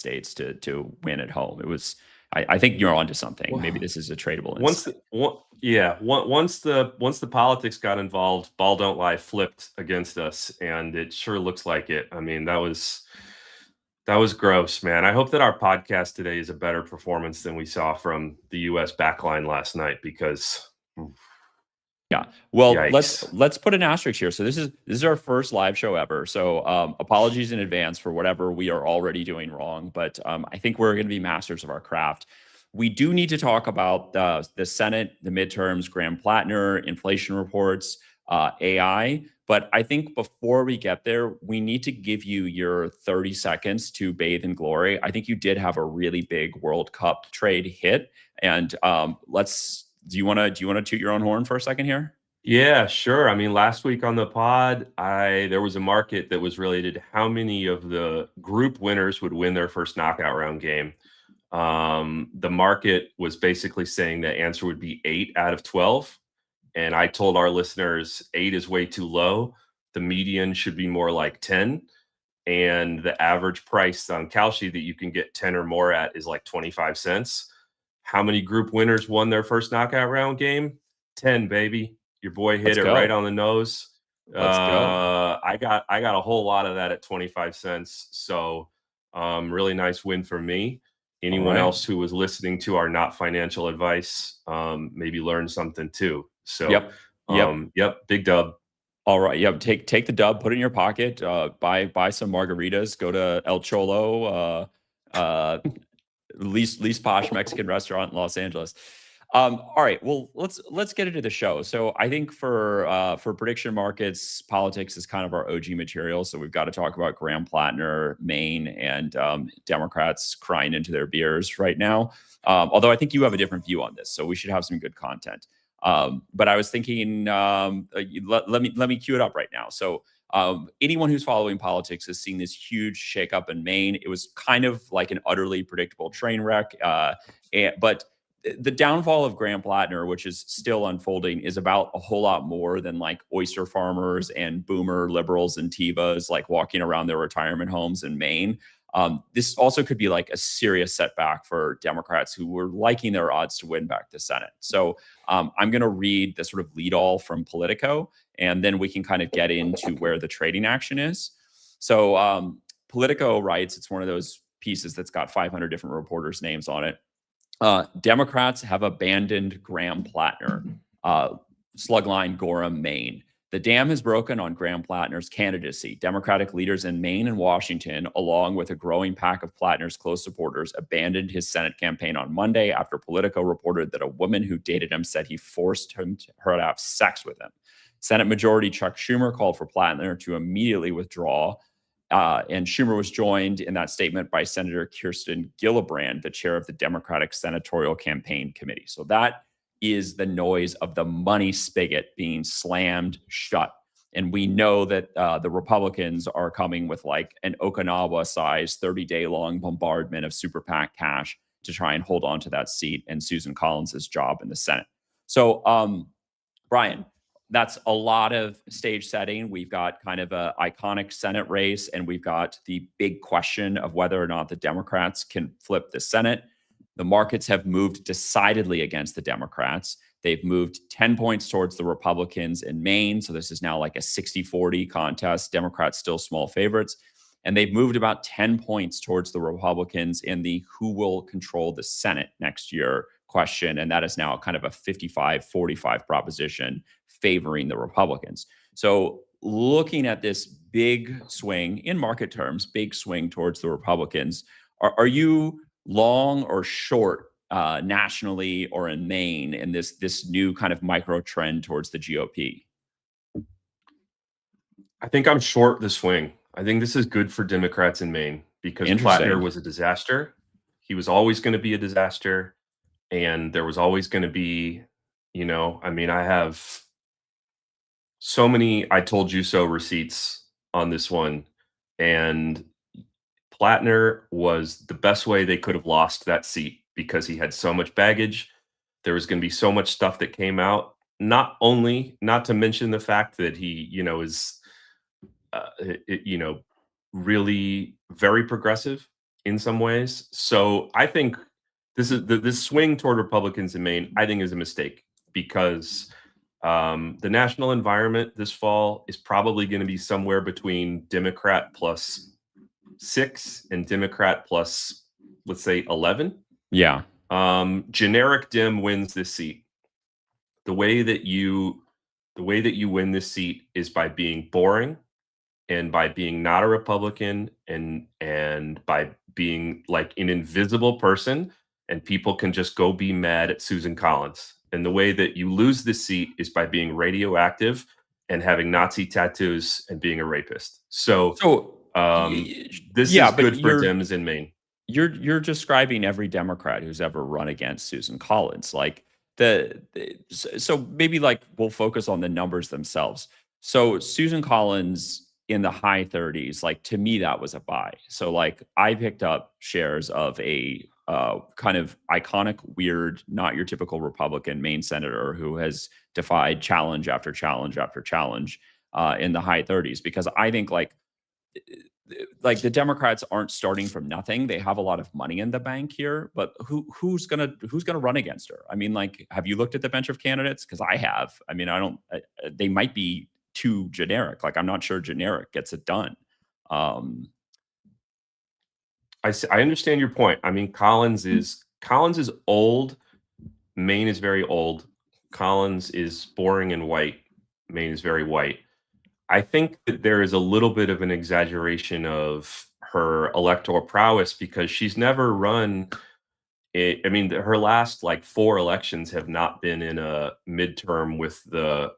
States to win at home. It was. I think you're onto something. Maybe Well, this is a tradable once insight. the once the politics got involved, ball don't lie flipped against us, and it sure looks like it. I mean, that was gross, man. I hope that our podcast today is a better performance than we saw from the U.S. backline last night because, Yeah. Well, let's yikes. let's put an asterisk here. So this is our first live show ever. So apologies in advance for whatever we are already doing wrong. But I think we're going to be masters of our craft. We do need to talk about the Senate, the midterms, Graham Platner, inflation reports, AI. But I think before we get there, we need to give you your 30 seconds to bathe in glory. I think you did have a really big World Cup trade hit, and let's. Do you want to toot your own horn for a second here? Yeah, sure. I mean, last week on the pod, I there was a market that was related to how many of the group winners would win their first knockout round game. The market was basically saying the answer would be 8 out of 12. And I told our listeners 8 is way too low. The median should be more like 10. And the average price on Kalshi that you can get 10 or more at is like 25 cents. How many group winners won their first knockout round game? 10, baby. Your boy hit Let's it right go. on the nose. Let's go. I got a whole lot of that at 25 cents. So really nice win for me. All Anyone right. else who was listening to our not financial advice maybe learned something too. So Yep. Yep. yep, big dub. All right. Yep. Take the dub, put it in your pocket, buy some margaritas, go to El Cholo, least posh Mexican restaurant in Los Angeles. All right. Well, let's get into the show. So I think for prediction markets, politics is kind of our OG material. So we've got to talk about Graham Platner, Maine, and Democrats crying into their beers right now. Although I think you have a different view on this, so we should have some good content. But I was thinking, let me cue it up right now. So anyone who's following politics has seen this huge shakeup in Maine. It was kind of like an utterly predictable train wreck. But the downfall of Graham Platner, which is still unfolding, is about a whole lot more than like oyster farmers and boomer liberals and Tivas like walking around their retirement homes in Maine. This also could be like a serious setback for Democrats who were liking their odds to win back the Senate. So I'm going to read the sort of lead all from Politico, and then we can kind of get into where the trading action is. So Politico writes, it's one of those pieces that's got 500 different reporters' names on it. Democrats have abandoned Graham Platner, slugline Gorham, Maine. The dam has broken on Graham Platner's candidacy. Democratic leaders in Maine and Washington, along with a growing pack of Platner's close supporters, abandoned his Senate campaign on Monday after Politico reported that a woman who dated him said he forced her to have sex with him. Senate Majority Chuck Schumer called for Platner to immediately withdraw. And Schumer was joined in that statement by Senator Kirsten Gillibrand, the chair of the Democratic Senatorial Campaign Committee. So that is the noise of the money spigot being slammed shut. And we know that the Republicans are coming with like an Okinawa-sized 30-day-long bombardment of super PAC cash to try and hold on to that seat and Susan Collins's job in the Senate. So, Brian, that's a lot of stage setting. We've got kind of an iconic Senate race, and we've got the big question of whether or not the Democrats can flip the Senate. The markets have moved decidedly against the Democrats. They've moved 10 points towards the Republicans in Maine. So this is now like a 60-40 contest. Democrats still small favorites. And they've moved about 10 points towards the Republicans in the who will control the Senate next year question. And that is now kind of a 55-45 proposition favoring the Republicans. So looking at this big swing in market terms, big swing towards the Republicans, are you long or short nationally or in Maine in this new kind of micro trend towards the GOP? I think I'm short the swing. I think this is good for Democrats in Maine because Plattner Interesting. was a disaster. He was always going to be a disaster. And there was always going to be, I mean, I have so many I told you so receipts on this one. And Plattner was the best way they could have lost that seat because he had so much baggage. There was going to be so much stuff that came out. Not to mention the fact that he, is, really very progressive. in some ways. So I think this swing toward Republicans in Maine, I think, is a mistake because the national environment this fall is probably going to be somewhere between Democrat plus 6 and Democrat plus, let's say, 11. Yeah. Generic Dem wins this seat. The way that you win this seat is by being boring and by being not a Republican and by being like an invisible person, and people can just go be mad at Susan Collins. And the way that you lose this seat is by being radioactive and having Nazi tattoos and being a rapist. So So this yeah, is but good for Dems in Maine. you're describing every Democrat who's ever run against Susan Collins. Like so maybe like we'll focus on the numbers themselves. So Susan Collins in the high 30s, like to me that was a buy. So like I picked up shares of a kind of iconic, weird, not your typical Republican Maine senator who has defied challenge after challenge after challenge in the high 30s, because I think like the Democrats aren't starting from nothing. They have a lot of money in the bank here, but who's gonna run against her? I mean, like, have you looked at the bench of candidates? Because I have. I mean, I don't. They might be too generic. Like, I'm not sure generic gets it done. I understand your point. I mean, Collins is old. Maine is very old. Collins is boring and white. Maine is very white. I think that there is a little bit of an exaggeration of her electoral prowess because she's never run. I mean, her last like 4 elections have not been in a midterm with the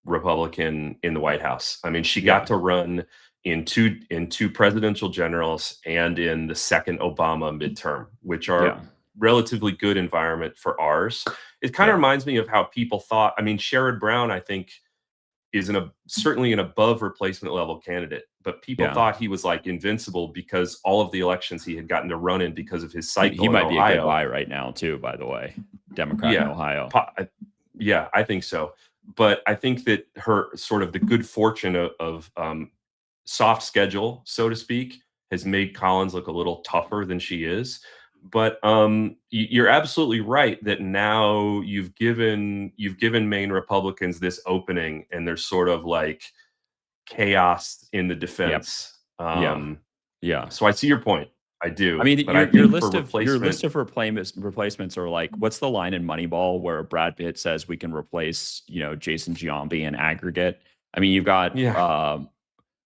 Republican in the White House. I mean, she got to run in two presidential generals and in the second Obama midterm, which are relatively good environment for ours. It kind of reminds me of how people thought. I mean, Sherrod Brown, I think, is certainly an above replacement level candidate, but people thought he was like invincible because all of the elections he had gotten to run in because of his cycle. He might be a good buy right now too, by the way. Democrat in Ohio. Yeah, I think so. But I think that her sort of the good fortune of soft schedule, so to speak, has made Collins look a little tougher than she is. But you're absolutely right that now you've given Maine Republicans this opening, and there's sort of like chaos in the defense. So I see your point. I do. I mean, but your list of replacements are like, what's the line in Moneyball where Brad Pitt says we can replace, Jason Giambi in aggregate? I mean, you've got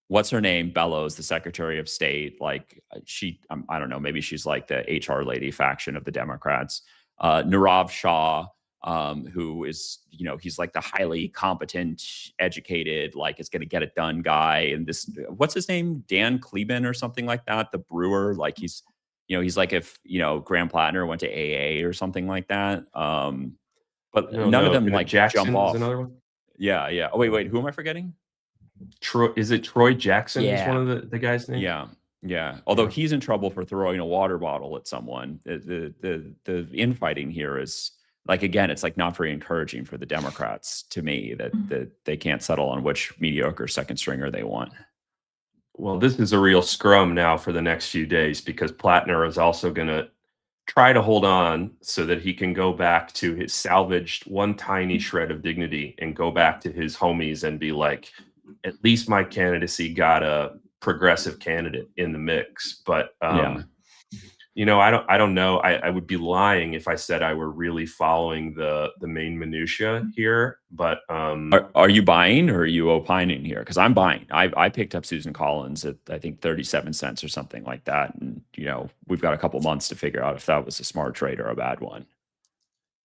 what's her name? Bellows, the Secretary of State. Like I don't know, maybe she's like the HR lady faction of the Democrats. Nirav Shah, who is, he's like the highly competent, educated, like is going to get it done guy. And this, what's his name? Dan Kleben or something like that. The brewer, like he's like if, Graham Platner went to AA or something like that. But none of them like Jackson jump off. Is another one. Yeah. Oh, wait, who am I forgetting? Troy Jackson is one of the guys' names? Yeah. Although he's in trouble for throwing a water bottle at someone. The infighting here is like, again, it's like not very encouraging for the Democrats to me that they can't settle on which mediocre second stringer they want. Well, this is a real scrum now for the next few days because Platner is also going to try to hold on so that he can go back to his salvaged one tiny shred of dignity and go back to his homies and be like, at least my candidacy got a progressive candidate in the mix. But I don't know. I would be lying if I said I were really following the main minutia here. But are you buying or are you opining here? Because I'm buying. I picked up Susan Collins at I think 37 cents or something like that, and we've got a couple months to figure out if that was a smart trade or a bad one.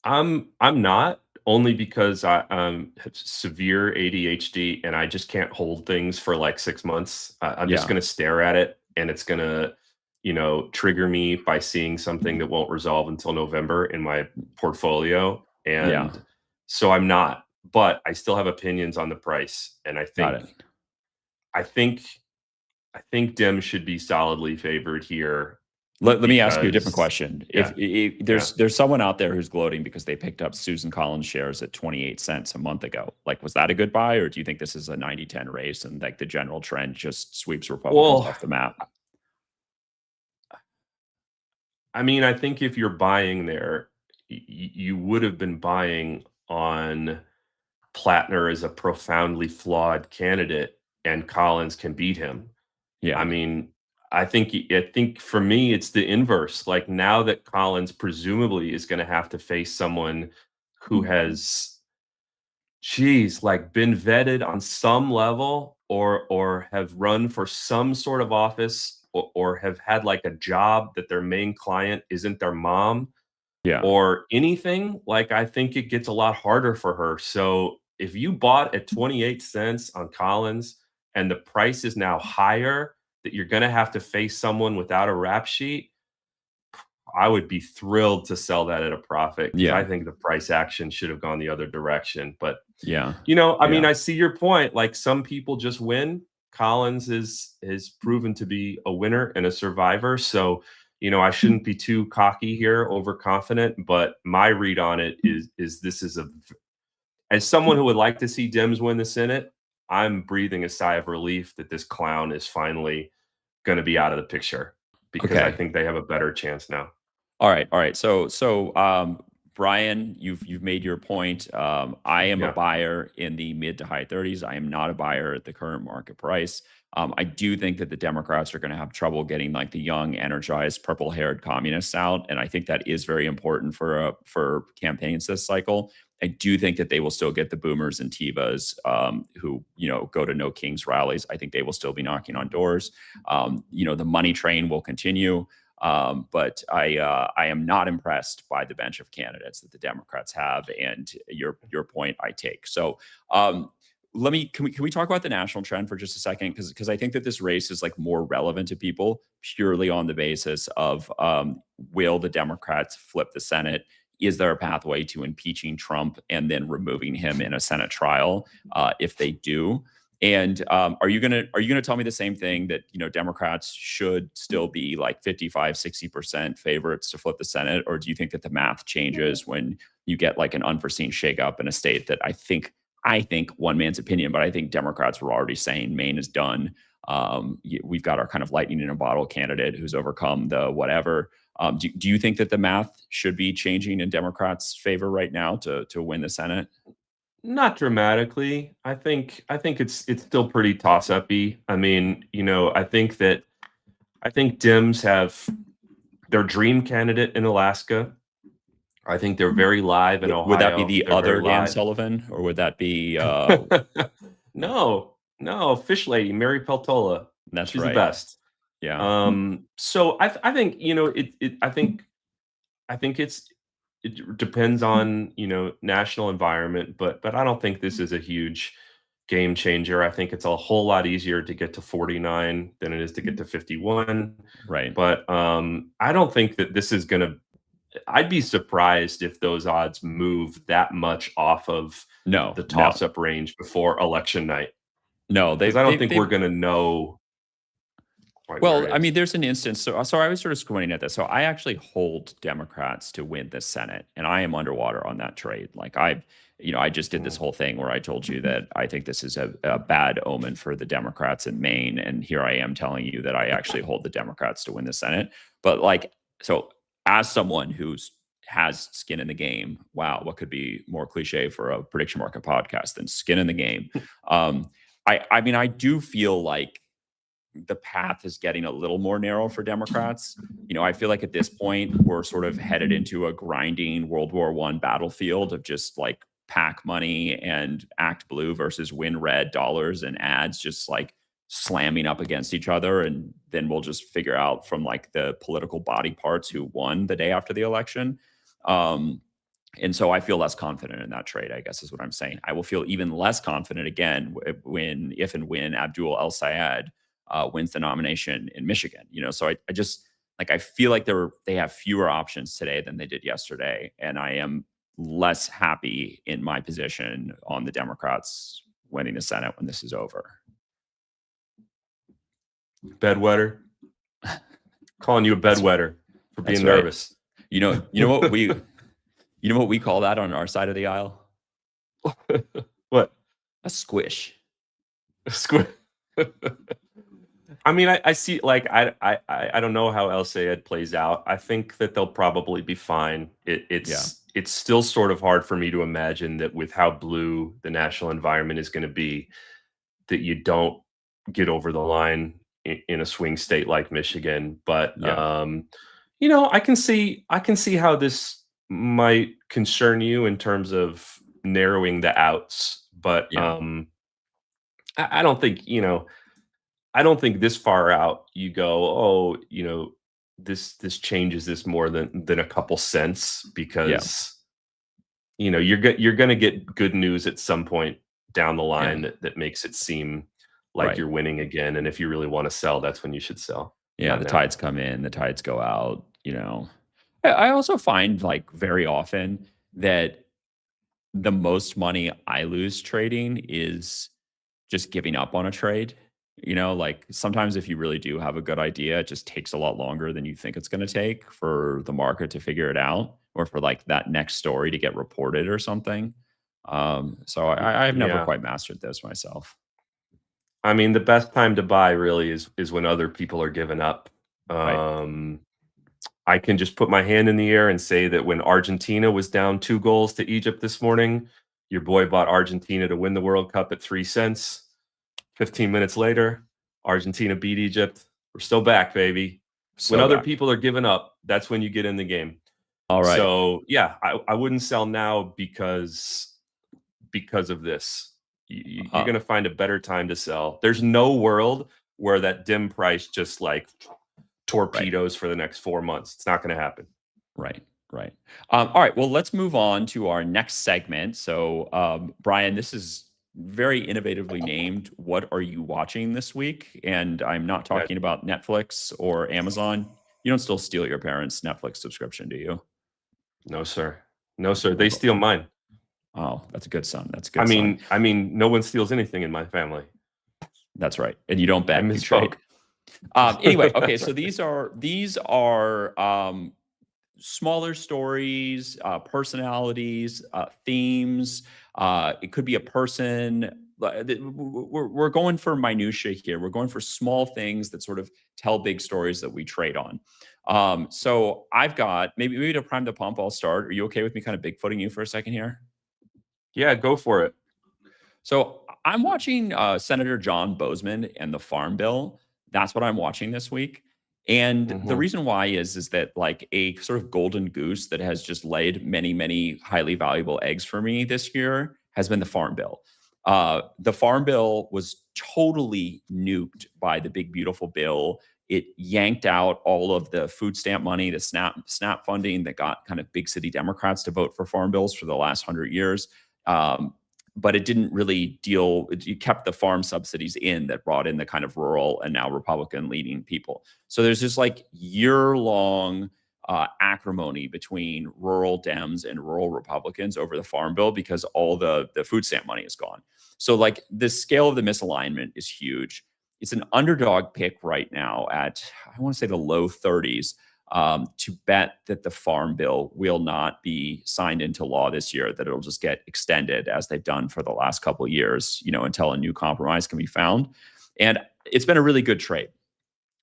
I'm not. Only because I have severe ADHD and I just can't hold things for like 6 months. I'm just going to stare at it, and it's going to, trigger me by seeing something that won't resolve until November in my portfolio. And so I'm not, but I still have opinions on the price. And I think Dem should be solidly favored here. Let me ask you a different question. If there's someone out there who's gloating because they picked up Susan Collins shares at 28 cents a month ago, like, was that a good buy, or do you think this is a 90-10 race and like the general trend just sweeps Republicans off the map? I mean, I think if you're buying there, you would have been buying on Platner as a profoundly flawed candidate, and Collins can beat him. I Yeah. mean, I think for me, it's the inverse. Like now that Collins presumably is going to have to face someone who has, geez, like been vetted on some level, or have run for some sort of office, or have had like a job that their main client isn't their mom Yeah. or anything. Like I think it gets a lot harder for her. So if you bought at 28 cents on Collins and the price is now higher, that you're going to have to face someone without a rap sheet, I would be thrilled to sell that at a profit because I Yeah. think the price action should have gone the other direction. But Yeah. I mean, Yeah. I see your point. Like some people just win. Collins is proven to be a winner and a survivor. So, I shouldn't be too cocky here, overconfident. But my read on it is this is as someone who would like to see Dems win the Senate, I'm breathing a sigh of relief that this clown is finally going to be out of the picture because I Okay. think they have a better chance now. All right, all right. Brian, you've made your point. I am a Yeah. buyer in the mid to high 30s. I am not a buyer at the current market price. I do think that the Democrats are going to have trouble getting like the young, energized, purple-haired communists out, and I think that is very important for campaigns this cycle. I do think that they will still get the boomers and Tivas who go to No Kings rallies. I think they will still be knocking on doors. The money train will continue. But I am not impressed by the bench of candidates that the Democrats have, and your point I take. So can we talk about the national trend for just a second? Because I think that this race is like more relevant to people purely on the basis of will the Democrats flip the Senate? Is there a pathway to impeaching Trump and then removing him in a Senate trial if they do? And are you gonna tell me the same thing that Democrats should still be like 55-60% favorites to flip the Senate, or do you think that the math changes when you get like an unforeseen shakeup in a state that I think one man's opinion, but I think Democrats were already saying Maine is done. We've got our kind of lightning in a bottle candidate who's overcome the whatever. Do you think that the math should be changing in Democrats' favor right now to win the Senate? Not dramatically. I think it's still pretty toss-uppy. I mean, I think Dems have their dream candidate in Alaska. I think they're very live in Would that be Ohio. the They're very other Dan live. Sullivan, or would that be? No, no, fish lady, Mary Peltola. That's She's the right. best. Yeah. So I think I think it depends on national environment, but I don't think this is a huge game changer. I think it's a whole lot easier to get to 49 than it is to get to 51. Right. But I don't think that this is going to. I'd be surprised if those odds move that much off of No. the No. toss-up range before election night, No. because I don't think we're going to know quite where Well, it I mean, is. there's an instance. So I was sort of squinting at this. So I actually hold Democrats to win the Senate, and I am underwater on that trade. Like I just did this Mm. whole thing where I told you that I think this is a bad omen for the Democrats in Maine, and here I am telling you that I actually hold the Democrats to win the Senate. But like, so as someone who's has skin in the game, wow, what could be more cliche for a prediction market podcast than skin in the game? Um, I mean, I do feel like the path is getting a little more narrow for Democrats. I feel like at this point we're sort of headed into a grinding World War I battlefield of just like PAC money and Act Blue versus Win Red dollars and ads just like slamming up against each other. And then we'll just figure out from like the political body parts who won the day after the election. Um, and so I feel less confident in that trade, I guess is what I'm saying. I will feel even less confident again if and when Abdul El Sayed wins the nomination in Michigan. So I just like I feel like they have fewer options today than they did yesterday, and I am less happy in my position on the Democrats winning the Senate when this is over. Bedwetter, calling you a That's bedwetter for that's being right. nervous. What we call that on our side of the aisle? What? A squish. Squid. I mean, I see, like, I don't know how El Sayed plays out. I think that they'll probably be fine. Yeah. It's still sort of hard for me to imagine that with how blue the national environment is going to be, that you don't get over the line in a swing state like Michigan. But Yeah. I can see how this might concern you in terms of narrowing the outs. But Yeah. I don't think, I don't think this far out you go, oh, this changes this more than a couple cents, Yeah. because you're going to get good news at some point down the Yeah. line that makes it seem like Right. you're winning again. And if you really want to sell, that's when you should sell. Yeah. Not The now. tides come in, the tides go out, I also find like very often that the most money I lose trading is just giving up on a trade. Like sometimes if you really do have a good idea, it just takes a lot longer than you think it's going to take for the market to figure it out or for like that next story to get reported or something. So I've never Yeah. quite mastered this myself. I mean, the best time to buy really is when other people are giving up. Right. Um, I can just put my hand in the air and say that when Argentina was down 2 goals to Egypt this morning, your boy bought Argentina to win the World Cup at 3 cents. 15 minutes later, Argentina beat Egypt. We're still back, baby. When So other back. people are giving up, that's when you get in the game. All right. So yeah, I wouldn't sell now because of this. You're Uh, going to find a better time to sell. There's no world where that dim price just like right. torpedoes for the next 4 months. It's not going to happen. Right. Right. All right. Well, let's move on to our next segment. So, Brian, this is very innovatively named. What are you watching this week? And I'm not Yeah, talking about Netflix or Amazon. You don't still steal your parents' Netflix subscription, do you? no, sir. No, sir. They steal mine. Oh, that's a good son. That's a I good son. mean, I mean, no one steals anything in my family. That's right. And you don't I bet, you misspoke. trade. Anyway, okay. So these are smaller stories, personalities, themes. It could be a person. We're going for minutia here. We're going for small things that sort of tell big stories that we trade on. So I've got maybe to prime the pump. I'll start. Are you okay with me kind of bigfooting you for a second here? Yeah, go for it. So I'm watching Senator John Bozeman and the Farm Bill. That's what I'm watching this week. And the Mhm. reason why is that like a sort of golden goose that has just laid many, many highly valuable eggs for me this year has been the Farm Bill. The Farm Bill was totally nuked by the big beautiful bill. It yanked out all of the food stamp money, the SNAP funding that got kind of big city Democrats to vote for farm bills for the last 100 years. Um, but it didn't really deal. You kept the farm subsidies in that brought in the kind of rural and now Republican leaning people. So there's this like year long acrimony between rural Dems and rural Republicans over the farm bill because all the food stamp money is gone. So like the scale of the misalignment is huge. It's an underdog pick right now at I want to say the low 30s to bet that the farm bill will not be signed into law this year, that it'll just get extended as they've done for the last couple of years, until a new compromise can be found. And it's been a really good trade.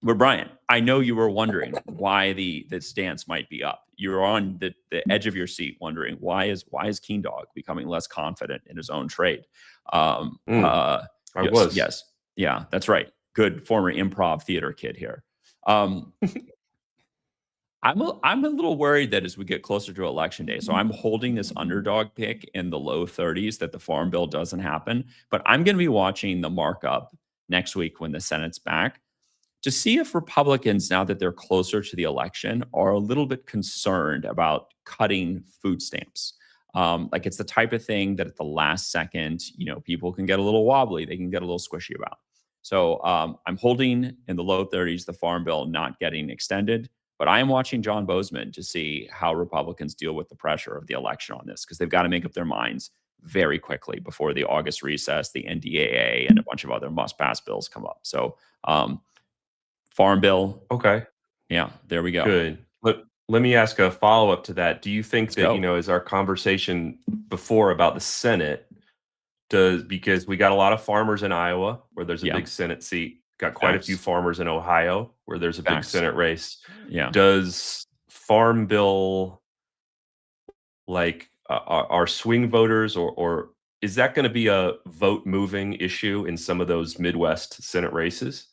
But Brian, I know you were wondering why the stance might be up. You're on the edge of your seat wondering why is Keen Dog becoming less confident in his own trade? Um, Mm, uh, I yes, was. yes, yeah, that's right. Good former improv theater kid here. Um, I'm a little worried that as we get closer to election day, so I'm holding this underdog pick in the low 30s that the farm bill doesn't happen, but I'm going to be watching the markup next week when the Senate's back to see if Republicans, now that they're closer to the election, are a little bit concerned about cutting food stamps. Like it's the type of thing that at the last second, people can get a little wobbly, they can get a little squishy about. So I'm holding in the low 30s the farm bill not getting extended. But I am watching John Bozeman to see how Republicans deal with the pressure of the election on this because they've got to make up their minds very quickly before the August recess, the NDAA, and a bunch of other must-pass bills come up. So, Farm Bill, Okay, yeah, there we go. good. Let me ask a follow-up to that. Do you think Let's that, go. as our conversation before about the Senate, because we got a lot of farmers in Iowa where there's a Yeah, big Senate seat. Got quite a few Facts. farmers in Ohio where there's a big Facts. Senate race. Yeah. Does Farm Bill, like, are swing voters, or is that going to be a vote moving issue in some of those Midwest Senate races?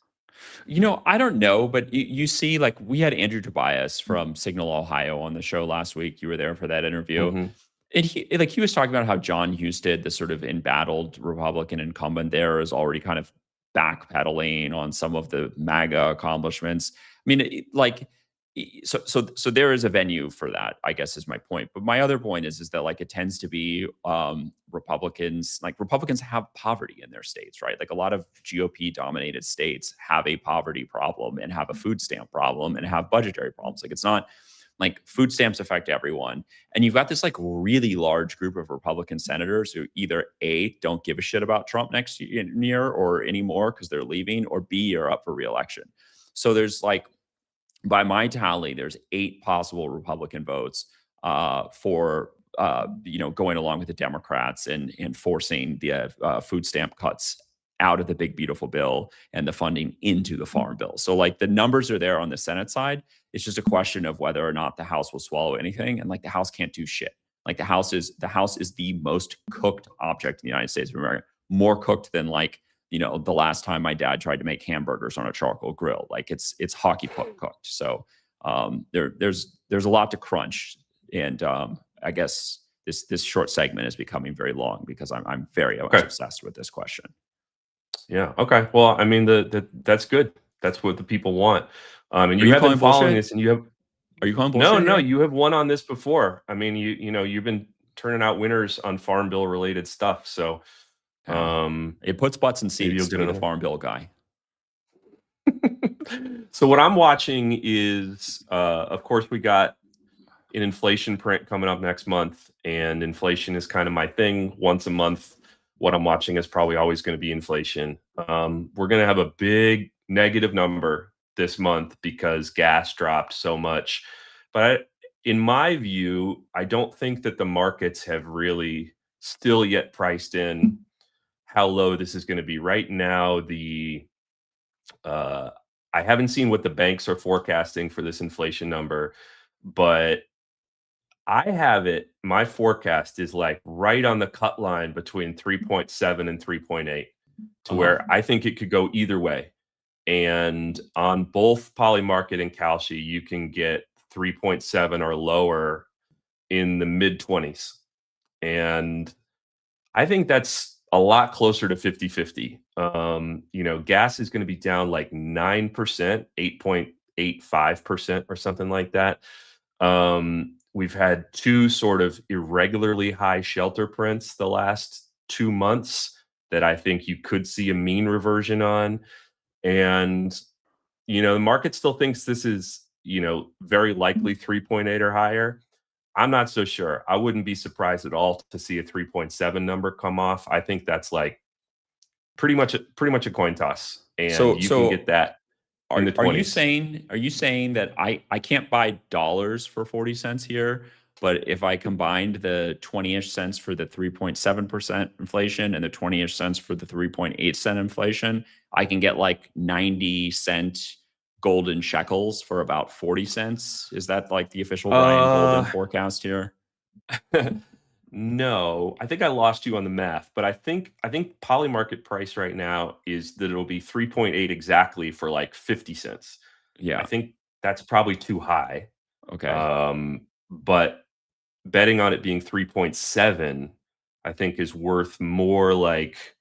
I don't know, but you see, like, we had Andrew Tobias from Signal, Ohio on the show last week. You were there for that interview. Hmm. And he was talking about how John Husted, the sort of embattled Republican incumbent there, is already kind of backpedaling on some of the MAGA accomplishments. I mean, so there is a venue for that, I guess, is my point. But my other point is that, like, it tends to be Republicans. Like, Republicans have poverty in their states, right? Like, a lot of GOP dominated states have a poverty problem and have a food stamp problem and have budgetary problems. Like, it's not like food stamps affect everyone. And you've got this, like, really large group of Republican senators who either A, don't give a shit about Trump next year or anymore because they're leaving, or B, are up for reelection. So there's, like, by my tally, there's 8 possible Republican votes for going along with the Democrats and forcing the food stamp cuts out of the big beautiful bill and the funding into the farm bill. So, like, the numbers are there on the Senate side. It's just a question of whether or not the House will swallow anything. And, like, the House can't do shit. Like, the House is the most cooked object in the United States of America, more cooked than, like, the last time my dad tried to make hamburgers on a charcoal grill. Like, it's hockey puck cooked. So there's a lot to crunch. And I guess this short segment is becoming very long because I'm very much Okay. obsessed with this question. Yeah. Okay. Well, I mean, that's good. That's what the people want. And Are you you have been calling following bullshit? this, and you have Are you calling no, bullshit no, here? you have won on this before. I mean, you've been turning out winners on Farm Bill related stuff. So Yeah. It puts butts in maybe you'll seats to get be the another. farm bill guy. So what I'm watching is, of course, we got an inflation print coming up next month, and inflation is kind of my thing. Once a month, what I'm watching is probably always going to be inflation. We're going to have a big negative number this month because gas dropped so much. But in my view, I don't think that the markets have really still yet priced in how low this is going to be. Right now, uh, I haven't seen what the banks are forecasting for this inflation number, but I have it. My forecast is, like, right on the cut line between 3.7 and 3.8, to Uh-huh. where I think it could go either way. And on both Polymarket and Kalshi, you can get 3.7 or lower in the mid 20s. And I think that's a lot closer to 50-50. Gas is going to be down like 9%, 8.85% or something like that. We've had 2 sort of irregularly high shelter prints the last 2 months that I think you could see a mean reversion on. And, the market still thinks this is, very likely 3.8 or higher. I'm not so sure. I wouldn't be surprised at all to see a 3.7 number come off. I think that's, like, pretty much a coin toss, and So you can get so that in the are you 20s. saying that I can't buy dollars for 40 cents here, but if I combined the 20-ish cents for the 3.7% inflation and the 20-ish cents for the 3.8 cent inflation, I can get, like, 90-cent golden shekels for about 40 cents? Is that, like, the official Brian Golden Uh, forecast here? no, I think I lost you on the math, but I think Polymarket price right now is that it'll be 3.8 exactly for, like, 50 cents. I Yeah. think that's probably too high. Okay. But betting on it being 3.7, I think, is worth more, like,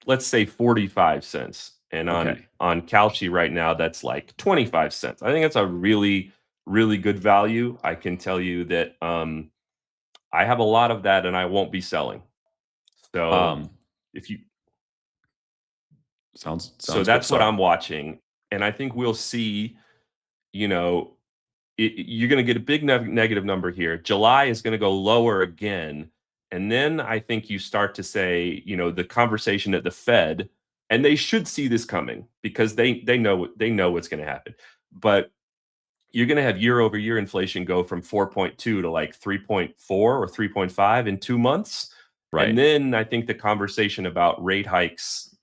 let's say 45 cents. And on Okay. Kalshi right now, that's like 25 cents. I think that's a really, really good value. I can tell you that I have a lot of that and I won't be selling. So Um, if you so sounds good. that's what So I'm watching. And I think we'll see, you know, you're going to get a big negative number here. July is going to go lower again. And then I think you start to say, the conversation at the Fed, and they should see this coming because they know what's going to happen. But you're going to have year over year inflation go from 4.2 to like 3.4 or 3.5 in 2 months. And right. then I think the conversation about rate hikes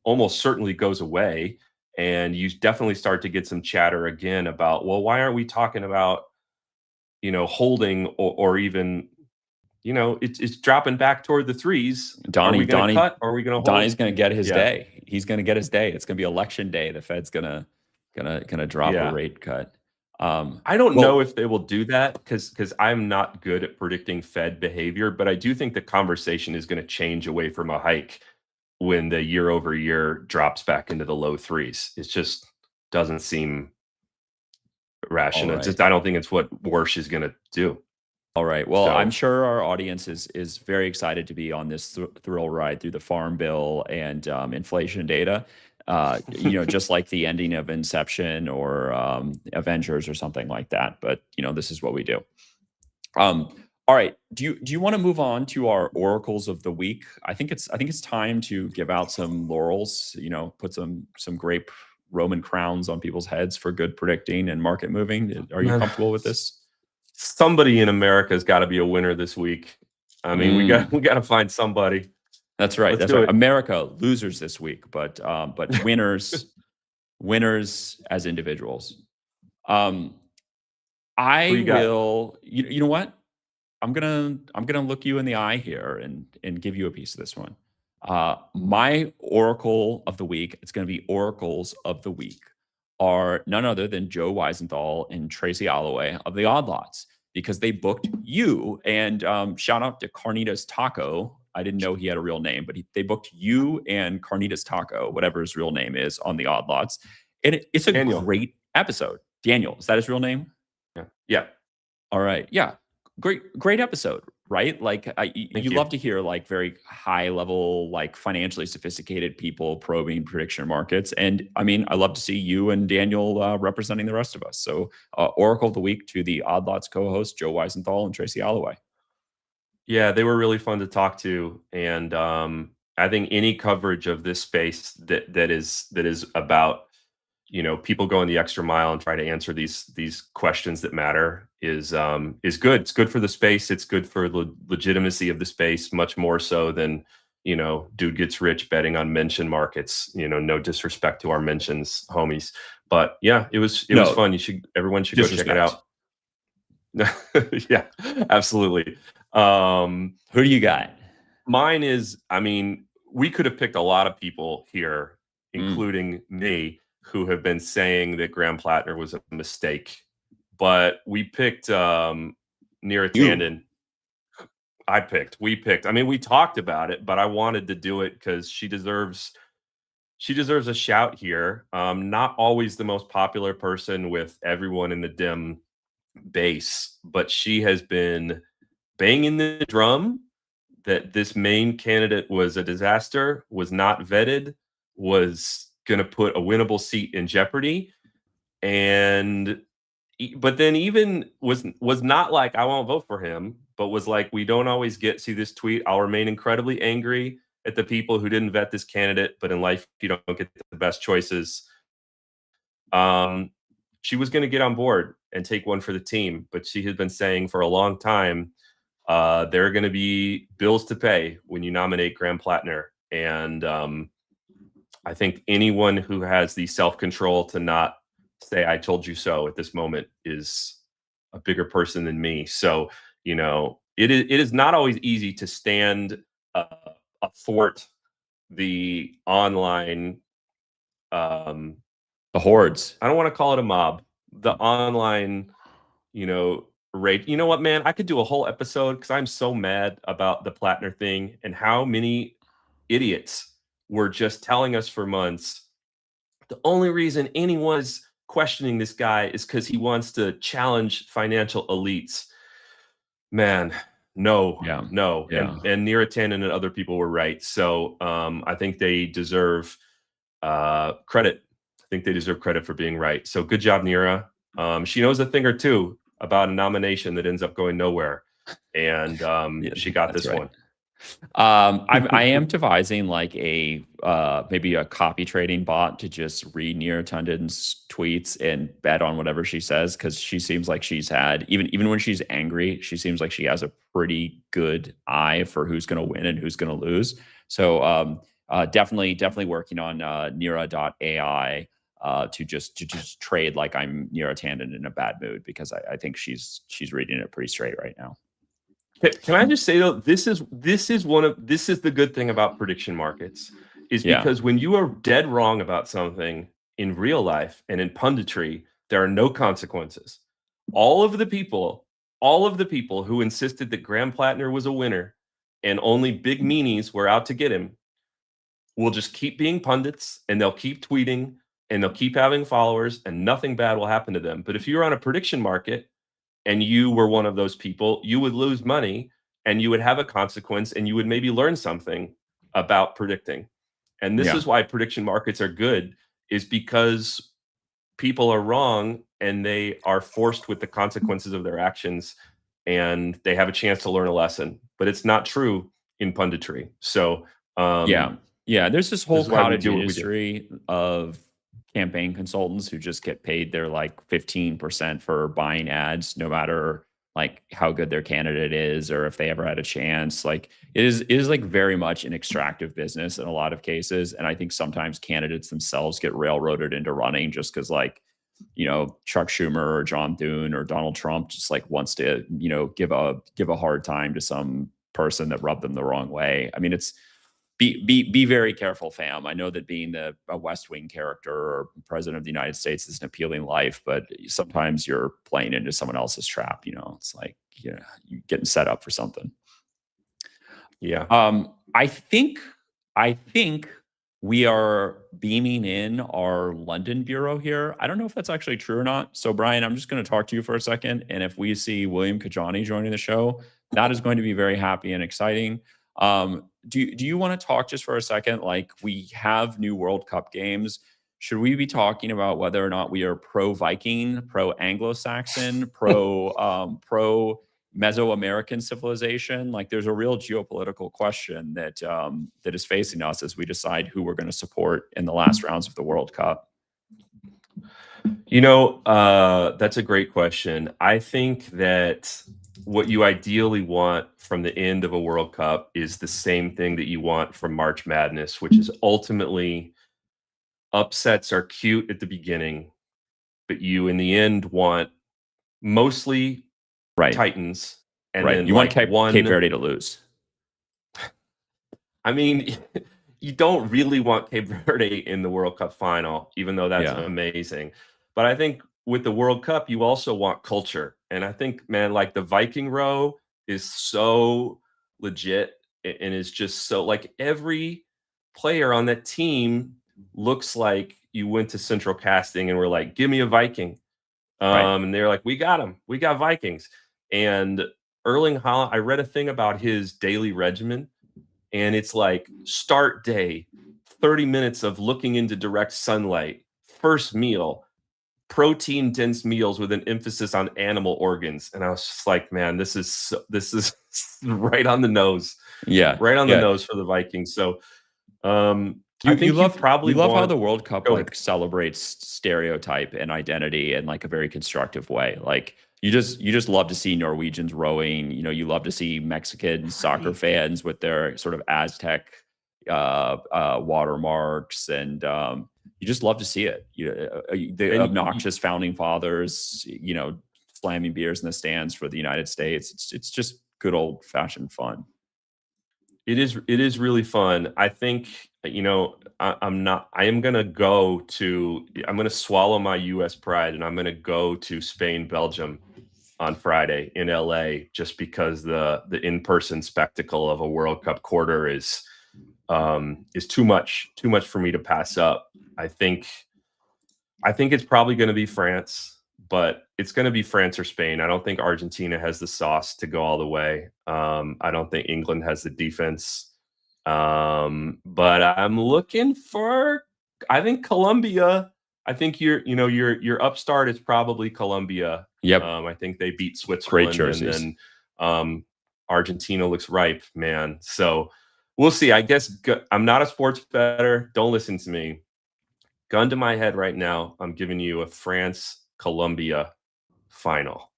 almost certainly goes away. And you definitely start to get some chatter again about, well, why aren't we talking about, holding or even, it's dropping back toward the threes. Are we going to cut? Or are we going to hold? Donnie's going to get his Yeah. day. He's going to get his day. It's going to be election day. The Fed's gonna drop a rate cut. I don't know if they will do that because I'm not good at predicting Fed behavior, but I do think the conversation is going to change away from a hike when the year over year drops back into the low threes. It just doesn't seem rational. Right. I don't think it's what Warsh is going to do. All right. Well, I'm sure our audience is very excited to be on this thrill ride through the Farm Bill and inflation data. Just like the ending of Inception or Avengers or something like that. But this is what we do. All right. Do you want to move on to our oracles of the week? I think it's time to give out some laurels. Put some great Roman crowns on people's heads for good predicting and market moving. Are you comfortable with this? Somebody in America has got to be a winner this week. I mean, we got to find somebody. That's right. That's right. America, losers this week, but winners as individuals. I will. You know what? I'm gonna look you in the eye here and give you a piece of this one. My oracle of the week. It's going to be oracles of the week. Are none other than Joe Weisenthal and Tracy Alloway of the Odd Lots, because they booked you. And shout out to Carnitas Taco. I didn't know he had a real name, but they booked you and Carnitas Taco, whatever his real name is, on the Odd Lots. And it's a great episode. Daniel, is that his real name? Yeah. All right. Yeah. Great episode, right? Like you love to hear like very high level, like financially sophisticated people probing prediction markets. And I mean, I love to see you and Daniel representing the rest of us. So Oracle of the Week to the Odd Lots co-host, Joe Weisenthal and Tracy Alloway. Yeah, they were really fun to talk to. And I think any coverage of this space that is about, people going the extra mile and try to answer these questions that matter is good. It's good for the space. It's good for the legitimacy of the space, much more so than, dude gets rich betting on mention markets. No disrespect to our mentions homies, but yeah, it was fun. Everyone should go check it out. Yeah, absolutely. Who do you got? Mine is, we could have picked a lot of people here, including me, who have been saying that Graham Platner was a mistake, but we picked Neera Tanden. We picked. We talked about it, but I wanted to do it because she deserves a shout here. Not always the most popular person with everyone in the dim base, but she has been banging the drum that this Maine candidate was a disaster, was not vetted, was going to put a winnable seat in jeopardy, but then even was not like, I won't vote for him, but was like, we don't always see this tweet. I'll remain incredibly angry at the people who didn't vet this candidate, but in life you don't get the best choices. She was going to get on board and take one for the team, but she had been saying for a long time, there are going to be bills to pay when you nominate Graham Platner. And I think anyone who has the self-control to not say, I told you so at this moment is a bigger person than me. So, it is not always easy to stand athwart the online, the hordes. I don't want to call it a mob, the online, rate. You know what, man? I could do a whole episode because I'm so mad about the Platner thing and how many idiots were just telling us for months the only reason anyone is questioning this guy is because he wants to challenge financial elites. Man, no. Yeah. And Neera Tanden and other people were right. So I think they deserve credit. I think they deserve credit for being right. So good job, Neera. She knows a thing or two about a nomination that ends up going nowhere. And she got this one. I am devising like maybe a copy trading bot to just read Neera Tanden's tweets and bet on whatever she says, because she seems like she's had, even when she's angry, she seems like she has a pretty good eye for who's going to win and who's going to lose. So Definitely working on Neera.ai to just trade like I'm Neera Tanden in a bad mood, because I think she's reading it pretty straight right now. Can I just say though, this is the good thing about prediction markets, is because when you are dead wrong about something in real life and in punditry, there are no consequences. All of the people who insisted that Graham Platner was a winner and only big meanies were out to get him will just keep being pundits, and they'll keep tweeting, and they'll keep having followers, and nothing bad will happen to them. But if you're on a prediction market and you were one of those people, you would lose money, and you would have a consequence, and you would maybe learn something about predicting. And this is why prediction markets are good, is because people are wrong and they are forced with the consequences of their actions, and they have a chance to learn a lesson. But it's not true in punditry. So there's this whole cottage industry of campaign consultants who just get paid their like 15% for buying ads, no matter like how good their candidate is or if they ever had a chance. Like it is like very much an extractive business in a lot of cases. And I think sometimes candidates themselves get railroaded into running just because, like, you know, Chuck Schumer or John Thune or Donald Trump just like wants to, you know, give a hard time to some person that rubbed them the wrong way. I mean, it's be very careful, fam. I know that being a West Wing character or president of the United States is an appealing life, but sometimes you're playing into someone else's trap. You know, it's like, you're getting set up for something. Yeah. I think we are beaming in our London bureau here. I don't know if that's actually true or not. So, Brian, I'm just going to talk to you for a second. And if we see William Kajani joining the show, that is going to be very happy and exciting. Do you want to talk just for a second? Like, we have new World Cup games. Should we be talking about whether or not we are pro Viking, pro Anglo-Saxon, pro Mesoamerican civilization? Like, there's a real geopolitical question that is facing us as we decide who we're going to support in the last rounds of the World Cup. You know, that's a great question. I think that what you ideally want from the end of a World Cup is the same thing that you want from March Madness, which is ultimately upsets are cute at the beginning, but you in the end want mostly Titans. And then you want Cape Verde to lose. I mean, you don't really want Cape Verde in the World Cup final, even though that's amazing. But I think with the World Cup, you also want culture. And I think, man, like the Viking row is so legit and is just so, like, every player on that team looks like you went to central casting and were like, give me a Viking. And they're like, we got him. We got Vikings. And Erling Haaland, I read a thing about his daily regimen, and it's like start day, 30 minutes of looking into direct sunlight, first meal, protein dense meals with an emphasis on animal organs. And I was just like, man, this is right on the nose. Yeah. Right on the nose for the Vikings. So you love how the World Cup like celebrates stereotype and identity in like a very constructive way. Like you just love to see Norwegians rowing. You know, you love to see Mexican soccer fans with their sort of Aztec watermarks, and you just love to see it. The obnoxious founding fathers, you know, slamming beers in the stands for the United States. It's just good old fashioned fun. It is really fun. I think, you know, I'm going to swallow my US pride, and I'm going to go to Spain, Belgium on Friday in LA, just because the in-person spectacle of a World Cup quarter is too much for me to pass up. I think it's probably going to be France, but it's going to be France or Spain. I don't think Argentina has the sauce to go all the way. I don't think England has the defense. But I'm looking for, I think Colombia. I think your upstart is probably Colombia. Yep. I think they beat Switzerland, and then Argentina looks ripe, man. So we'll see. I guess I'm not a sports bettor. Don't listen to me. Gun to my head right now, I'm giving you a France-Colombia final.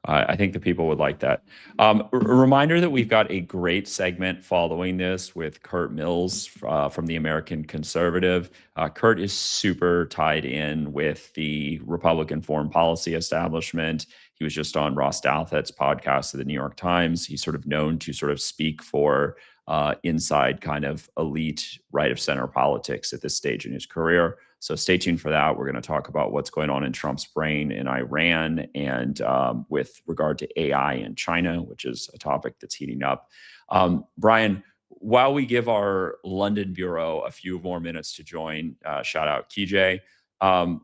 I think the people would like that. A reminder that we've got a great segment following this with Curt Mills from the American Conservative. Curt is super tied in with the Republican foreign policy establishment. He was just on Ross Douthat's podcast of the New York Times. He's sort of known to sort of speak for inside kind of elite right of center politics at this stage in his career. So stay tuned for that. We're going to talk about what's going on in Trump's brain in Iran and with regard to AI in China, which is a topic that's heating up. Brian, while we give our London bureau a few more minutes to join, shout out KJ,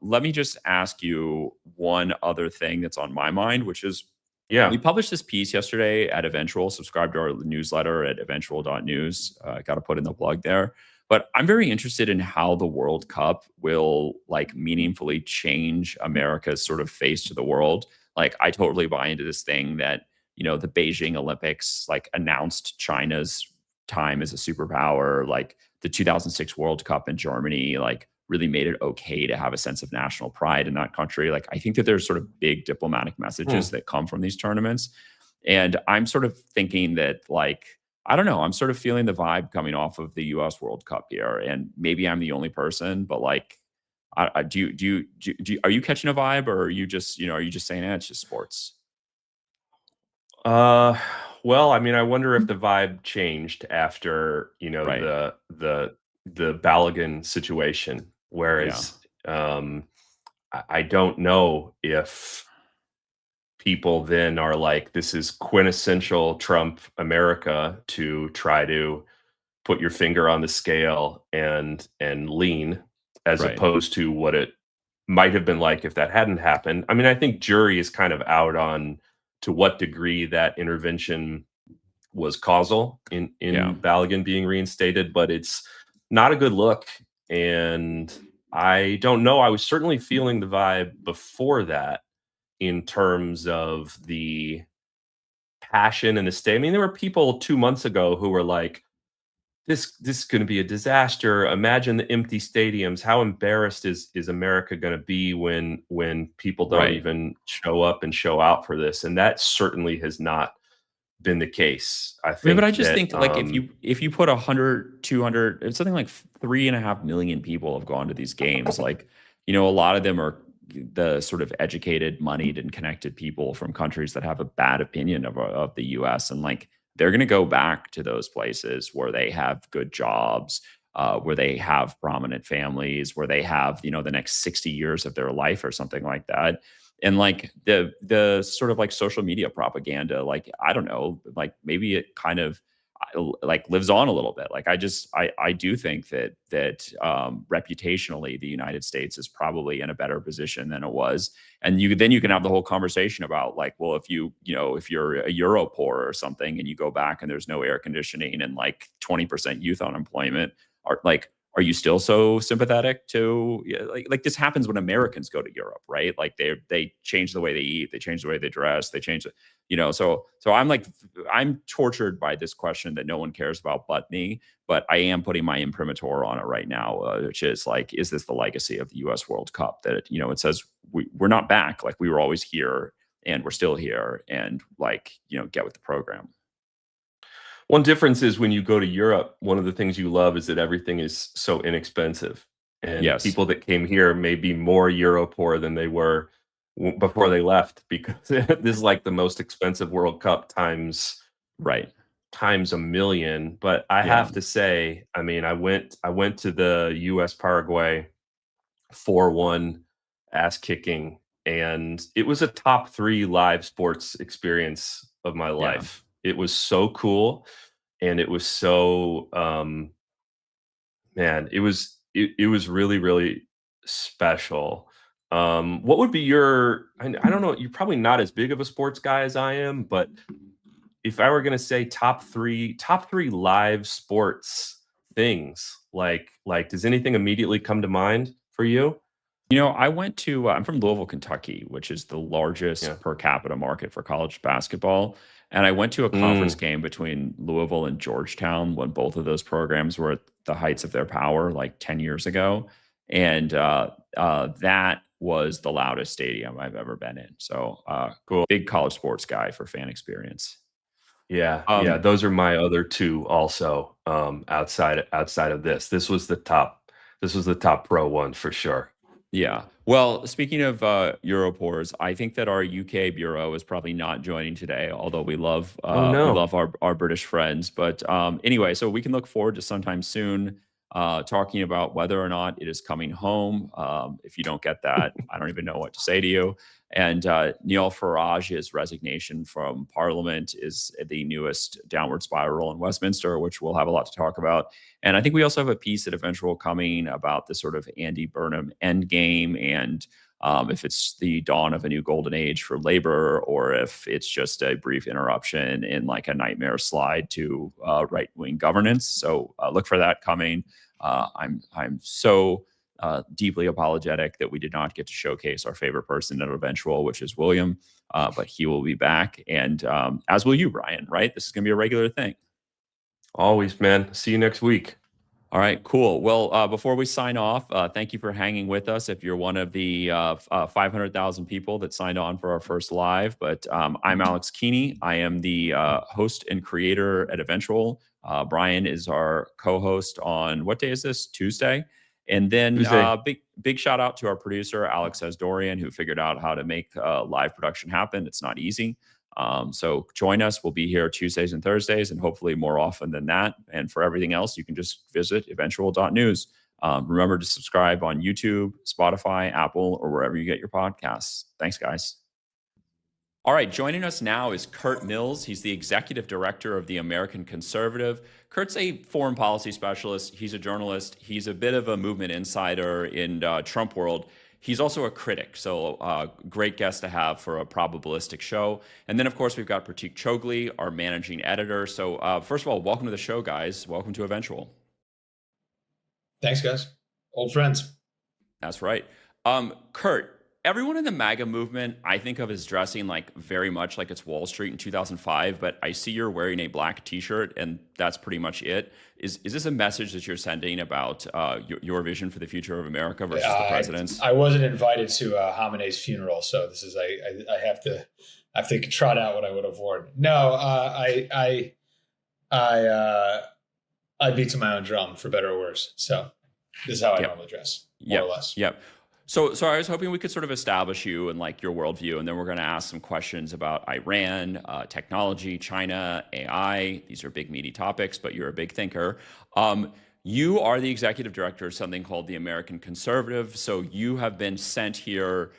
let me just ask you one other thing that's on my mind, which is we published this piece yesterday at Eventual. Subscribe to our newsletter at eventual.news. Got to put in the plug there. But I'm very interested in how the World Cup will like meaningfully change America's sort of face to the world. Like I totally buy into this thing that, you know, the Beijing Olympics like announced China's time as a superpower. Like the 2006 World Cup in Germany, like really made it okay to have a sense of national pride in that country. Like I think that there's sort of big diplomatic messages that come from these tournaments. And I'm sort of thinking that like, I don't know, I'm sort of feeling the vibe coming off of the US World Cup here. And maybe I'm the only person, but like, are you catching a vibe, or are you just, you know, are you just saying, it's just sports? Well, I mean, I wonder if the vibe changed after, you know, Right. the Balogun situation. Whereas I don't know if people then are like, this is quintessential Trump America to try to put your finger on the scale and lean, as Right. opposed to what it might have been like if that hadn't happened. I mean, I think jury is kind of out on to what degree that intervention was causal in Yeah. Balogun being reinstated, but it's not a good look. And I don't know. I was certainly feeling the vibe before that in terms of the passion and the stay. I mean, there were people 2 months ago who were like, this is going to be a disaster. Imagine the empty stadiums. How embarrassed is America going to be when people don't Right. even show up and show out for this? And that certainly has not been the case. I I mean, but I think just that think like if you put 100, 200, it's something like 3.5 million people have gone to these games. Like, you know, a lot of them are the sort of educated, moneyed, and connected people from countries that have a bad opinion of the US. And like they're gonna go back to those places where they have good jobs, where they have prominent families, where they have, you know, the next 60 years of their life or something like that. And like the sort of like social media propaganda, like I don't know, like maybe it kind of like lives on a little bit. Like I do think that reputationally the United States is probably in a better position than it was. And you can have the whole conversation about like, well, if if you're a Euro poor or something and you go back and there's no air conditioning and like 20% youth unemployment, are you still so sympathetic to like this happens when Americans go to Europe, right? Like they change the way they eat, they change the way they dress, they change it, you know. So I'm tortured by this question that no one cares about but me. But I am putting my imprimatur on it right now, which is like, is this the legacy of the U.S. World Cup? That it says we're not back, like we were always here and we're still here, and like get with the program. one difference is when you go to Europe, one of the things you love is that everything is so inexpensive. And Yes, people that came here may be more Euro poor than they were before they left, because this is like the most expensive World Cup right. times a million. But I Yeah, have to say, I mean, I went to the US Paraguay 4-1 ass kicking, and it was a top 3 live sports experience of my yeah. life. It was so cool, and it was so man, it was really, really special. What would be your I don't know, you're probably not as big of a sports guy as I am, but if I were gonna say top three live sports things, like does anything immediately come to mind for you? I went to, I'm from Louisville, Kentucky, which is the Yeah. largest per capita market for college basketball. And I went to a conference Mm, game between Louisville and Georgetown when both of those programs were at the heights of their power, like 10 years ago. And that was the loudest stadium I've ever been in. So Cool. big college sports guy for fan experience. Yeah, those are my other two also. Outside of this, this was the top pro one for sure. Yeah. Well, speaking of Europors, I think that our UK bureau is probably not joining today, although we love Oh no. our British friends. But anyway, so we can look forward to sometime soon talking about whether or not it is coming home. If you don't get that, I don't even know what to say to you. And Neil Farage's resignation from Parliament is the newest downward spiral in Westminster, which we'll have a lot to talk about. And I think we also have a piece at Eventual coming about the sort of Andy Burnham endgame and if it's the dawn of a new golden age for labor or if it's just a brief interruption in like a nightmare slide to right-wing governance. So look for that coming. I'm so deeply apologetic that we did not get to showcase our favorite person at Eventual, which is William, but he will be back. And as will you, Brian, right? This is going to be a regular thing. Always, man. See you next week. All right, cool. Well, before we sign off, thank you for hanging with us. If you're one of the 500,000 people that signed on for our first live, but I'm Alex Keeney. I am the host and creator at Eventual. Brian is our co-host on, what day is this? Tuesday. And then big shout out to our producer, Alex Asdorian, who figured out how to make live production happen. It's not easy. So join us. We'll be here Tuesdays and Thursdays and hopefully more often than that. And for everything else, you can just visit eventual.news. Remember to subscribe on YouTube, Spotify, Apple, or wherever you get your podcasts. Thanks, guys. All right, joining us now is Curt Mills. He's the executive director of the American Conservative. Curt's a foreign policy specialist. He's a journalist. He's a bit of a movement insider in Trump world. He's also a critic, so great guest to have for a probabilistic show. And then, of course, we've got Pratik Chogli, our managing editor. So first of all, welcome to the show, guys. Welcome to Eventual. Thanks, guys. Old friends. That's right. Curt, everyone in the MAGA movement, I think of as dressing like very much like it's Wall Street in 2005, but I see you're wearing a black t-shirt and that's pretty much it. Is this a message that you're sending about your vision for the future of America versus the president's? I wasn't invited to Khamenei's funeral, so this is I have to trot out what I would have worn. No, I beat to my own drum for better or worse. So this is how I normally dress, more or less. Yep. So I was hoping we could sort of establish you and like your worldview, and then we're going to ask some questions about Iran, technology, China, AI. These are big, meaty topics, but you're a big thinker. You are the executive director of something called the American Conservative. So you have been sent here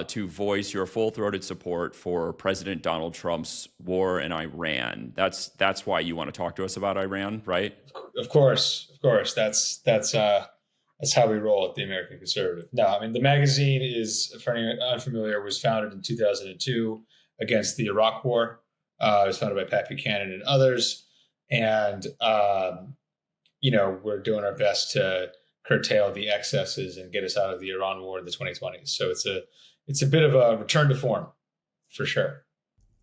to voice your full-throated support for President Donald Trump's war in Iran. That's why you want to talk to us about Iran, right? Of course. That's how we roll at the American Conservative. No, I mean, the magazine is, for anyone unfamiliar, was founded in 2002 against the Iraq War. It was founded by Pat Buchanan and others. And, we're doing our best to curtail the excesses and get us out of the Iran war in the 2020s. So it's a bit of a return to form, for sure.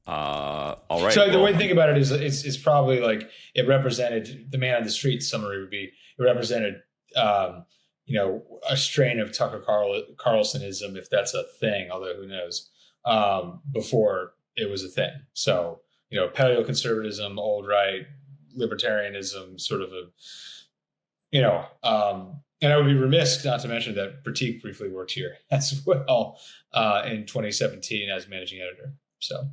All right. So the way to think about it is it's probably like it represented, the man on the street summary would be, it represented a strain of Tucker Carlsonism, if that's a thing, although who knows, before it was a thing. So, paleoconservatism, old right, libertarianism, sort of and I would be remiss not to mention that Pratik briefly worked here as well in 2017 as managing editor. So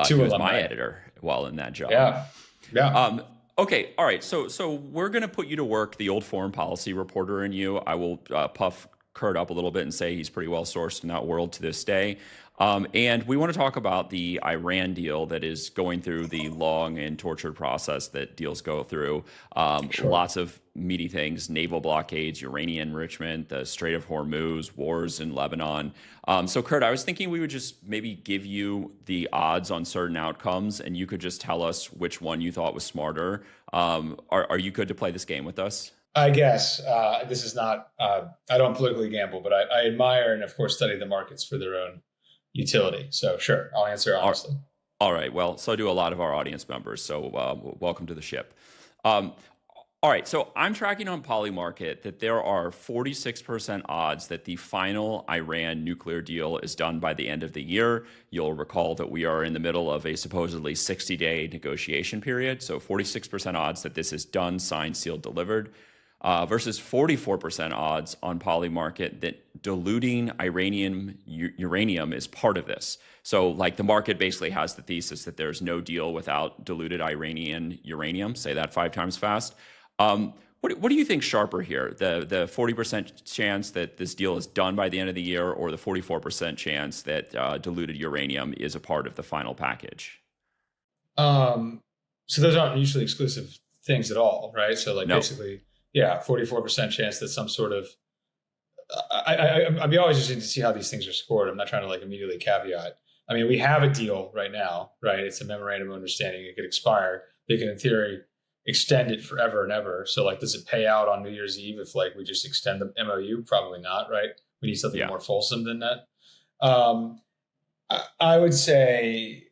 he was my editor while in that job. Yeah. Okay. All right. So we're going to put you to work, the old foreign policy reporter in you. I will puff Curt up a little bit and say he's pretty well sourced in that world to this day. And we want to talk about the Iran deal that is going through the long and tortured process that deals go through. Sure. Lots of meaty things, naval blockades, uranium enrichment, the Strait of Hormuz, wars in Lebanon. So Curt, I was thinking we would just maybe give you the odds on certain outcomes and you could just tell us which one you thought was smarter. Are you good to play this game with us? I guess this is not, I don't politically gamble, but I admire and of course study the markets for their own utility. So sure, I'll answer honestly. All right. Well, so do a lot of our audience members. So welcome to the ship. All right, so I'm tracking on Polymarket that there are 46% odds that the final Iran nuclear deal is done by the end of the year. You'll recall that we are in the middle of a supposedly 60-day negotiation period. So 46% odds that this is done, signed, sealed, delivered, versus 44% odds on Polymarket that diluting Iranian uranium is part of this. So like the market basically has the thesis that there's no deal without diluted Iranian uranium. Say that 5 times fast. What do you think sharper here? The 40% chance that this deal is done by the end of the year, or the 44% chance that diluted uranium is a part of the final package? So those aren't mutually exclusive things at all, right? So like basically, yeah, 44% chance that some sort of I'd be always interested to see how these things are scored. I'm not trying to like immediately caveat. I mean, we have a deal right now, right? It's a memorandum of understanding. It could expire. They can, in theory, extend it forever and ever. So like, does it pay out on New Year's Eve if like we just extend the MOU? Probably not, right? We need something more fulsome than that. I would say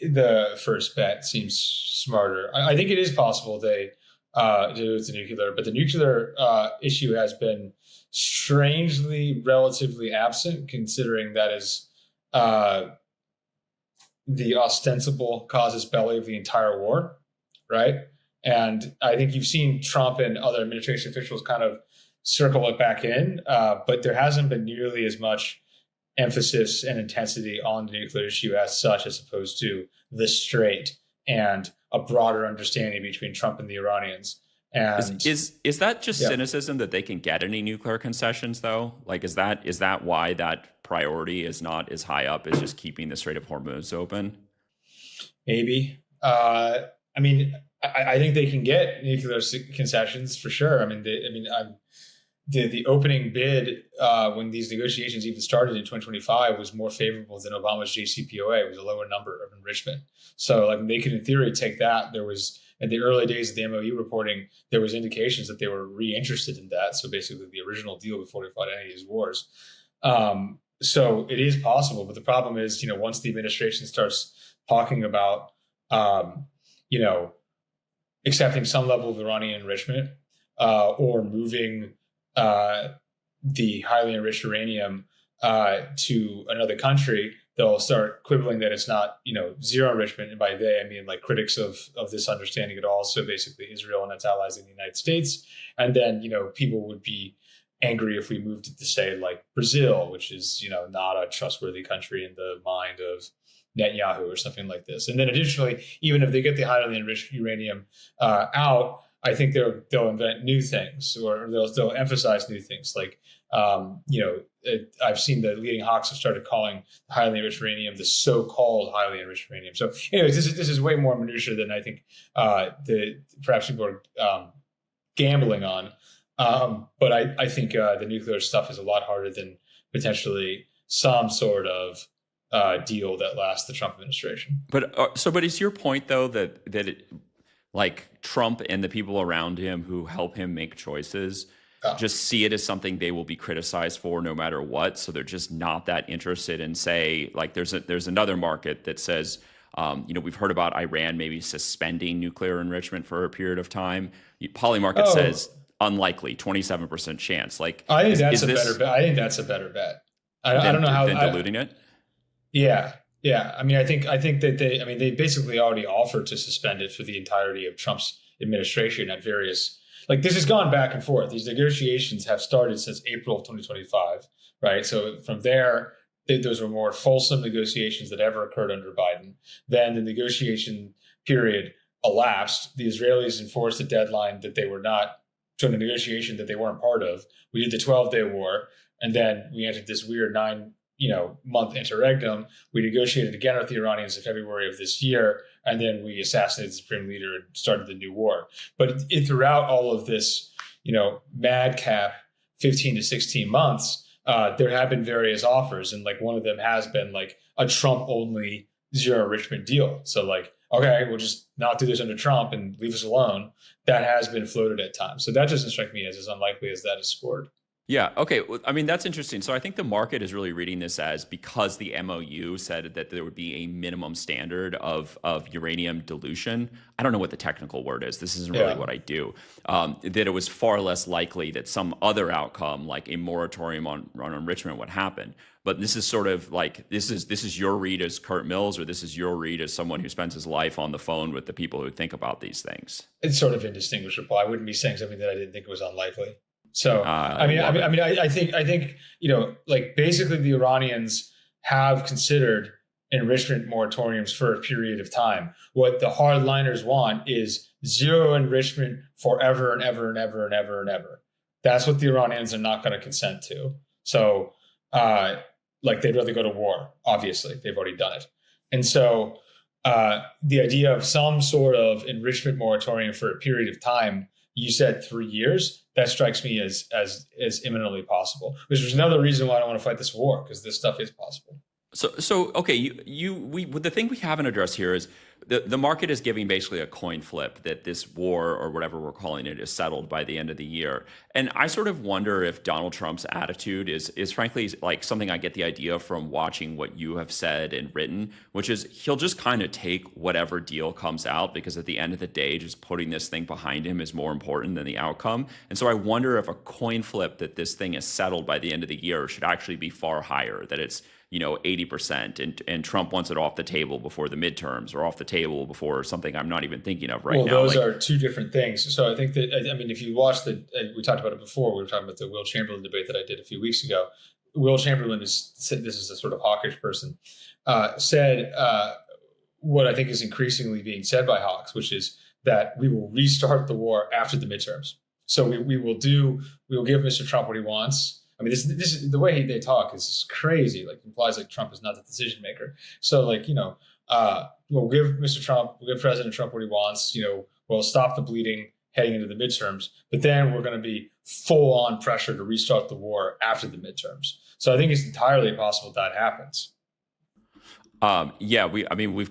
the first bet seems smarter. I think it is possible they do it to nuclear, but the nuclear issue has been strangely relatively absent, considering that is the ostensible casus belli of the entire war, right? And I think you've seen Trump and other administration officials kind of circle it back in, but there hasn't been nearly as much emphasis and intensity on the nuclear issue as such, as opposed to the Strait and a broader understanding between Trump and the Iranians. And is that just cynicism that they can get any nuclear concessions, though? Like, is that why that priority is not as high up as just keeping the Strait of Hormuz open? Maybe. I mean, I think they can get nuclear concessions for sure. I mean, the opening bid when these negotiations even started in 2025 was more favorable than Obama's JCPOA. It was a lower number of enrichment. So like they could in theory take that. There was, in the early days of the MOU reporting, there was indications that they were re-interested in that. So basically the original deal before we fought any of these wars. So it is possible, but the problem is, once the administration starts talking about, accepting some level of Iranian enrichment or moving the highly enriched uranium to another country, they'll start quibbling that it's not, zero enrichment. And by they, I mean like critics of this understanding at all. So basically Israel and its allies in the United States. And then, people would be angry if we moved it to say like Brazil, which is, not a trustworthy country in the mind of Netanyahu or something like this. And then additionally, even if they get the highly enriched uranium out, I think they'll invent new things, or they'll emphasize new things. Like, I've seen the leading hawks have started calling the highly enriched uranium the so-called highly enriched uranium. So, anyways, this is way more minutia than I think perhaps people are gambling on. But I think the nuclear stuff is a lot harder than potentially some sort of deal that lasts the Trump administration. But is your point though that it, like Trump and the people around him who help him make choices just see it as something they will be criticized for no matter what? So they're just not that interested in, say, like there's another market that says, we've heard about Iran maybe suspending nuclear enrichment for a period of time. Polymarket says unlikely, 27% chance. Like, I think that's a better bet. I think that's a better bet. I don't know how than diluting it. Yeah. I mean, I think that they basically already offered to suspend it for the entirety of Trump's administration at various, like this has gone back and forth. These negotiations have started since April of 2025, right? So from there, those were more fulsome negotiations that ever occurred under Biden. Then the negotiation period elapsed. The Israelis enforced a deadline that they were not, to a negotiation that they weren't part of. We did the 12-day war, and then we entered this weird 9-month interregnum. We negotiated again with the Iranians in February of this year, and then we assassinated the supreme leader and started the new war. But throughout all of this, madcap 15 to 16 months, there have been various offers, and like one of them has been like a Trump-only zero enrichment deal. So like, okay, we'll just not do this under Trump and leave us alone. That has been floated at times. So that doesn't strike me as unlikely as that is scored. Yeah. Okay. Well, I mean, that's interesting. So I think the market is really reading this as because the MOU said that there would be a minimum standard of uranium dilution. I don't know what the technical word is. This isn't really Yeah. what I do. That it was far less likely that some other outcome, like a moratorium on enrichment, would happen. But this is sort of like this is your read as Curt Mills, or this is your read as someone who spends his life on the phone with the people who think about these things. It's sort of indistinguishable. I wouldn't be saying something that I didn't think was unlikely. So, Love it. I think, like basically the Iranians have considered enrichment moratoriums for a period of time. What the hardliners want is zero enrichment forever and ever and ever and ever and ever. That's what the Iranians are not going to consent to. So, like they'd rather go to war. Obviously, they've already done it. And so, the idea of some sort of enrichment moratorium for a period of time, you said 3 years, that strikes me as imminently possible, which is another reason why I don't want to fight this war, because this stuff is possible. So okay, the thing we haven't addressed here is the market is giving basically a coin flip that this war, or whatever we're calling it, is settled by the end of the year. And I sort of wonder if Donald Trump's attitude is frankly like something I get the idea from watching what you have said and written, which is he'll just kind of take whatever deal comes out, because at the end of the day, just putting this thing behind him is more important than the outcome. And so I wonder if a coin flip that this thing is settled by the end of the year should actually be far higher, that it's 80%, and Trump wants it off the table before the midterms, or off the table before something I'm not even thinking of right now. Well, those are two different things. So I think that, if you watch we talked about it before, we were talking about the Will Chamberlain debate that I did a few weeks ago. Will Chamberlain this is a sort of hawkish person, said what I think is increasingly being said by hawks, which is that we will restart the war after the midterms. So we will give Mr. Trump what he wants. I mean, this is the way they talk is just crazy. Like, implies like Trump is not the decision maker. So we'll give President Trump what he wants. We'll stop the bleeding heading into the midterms, but then we're going to be full on pressure to restart the war after the midterms. So I think it's entirely possible that happens. We've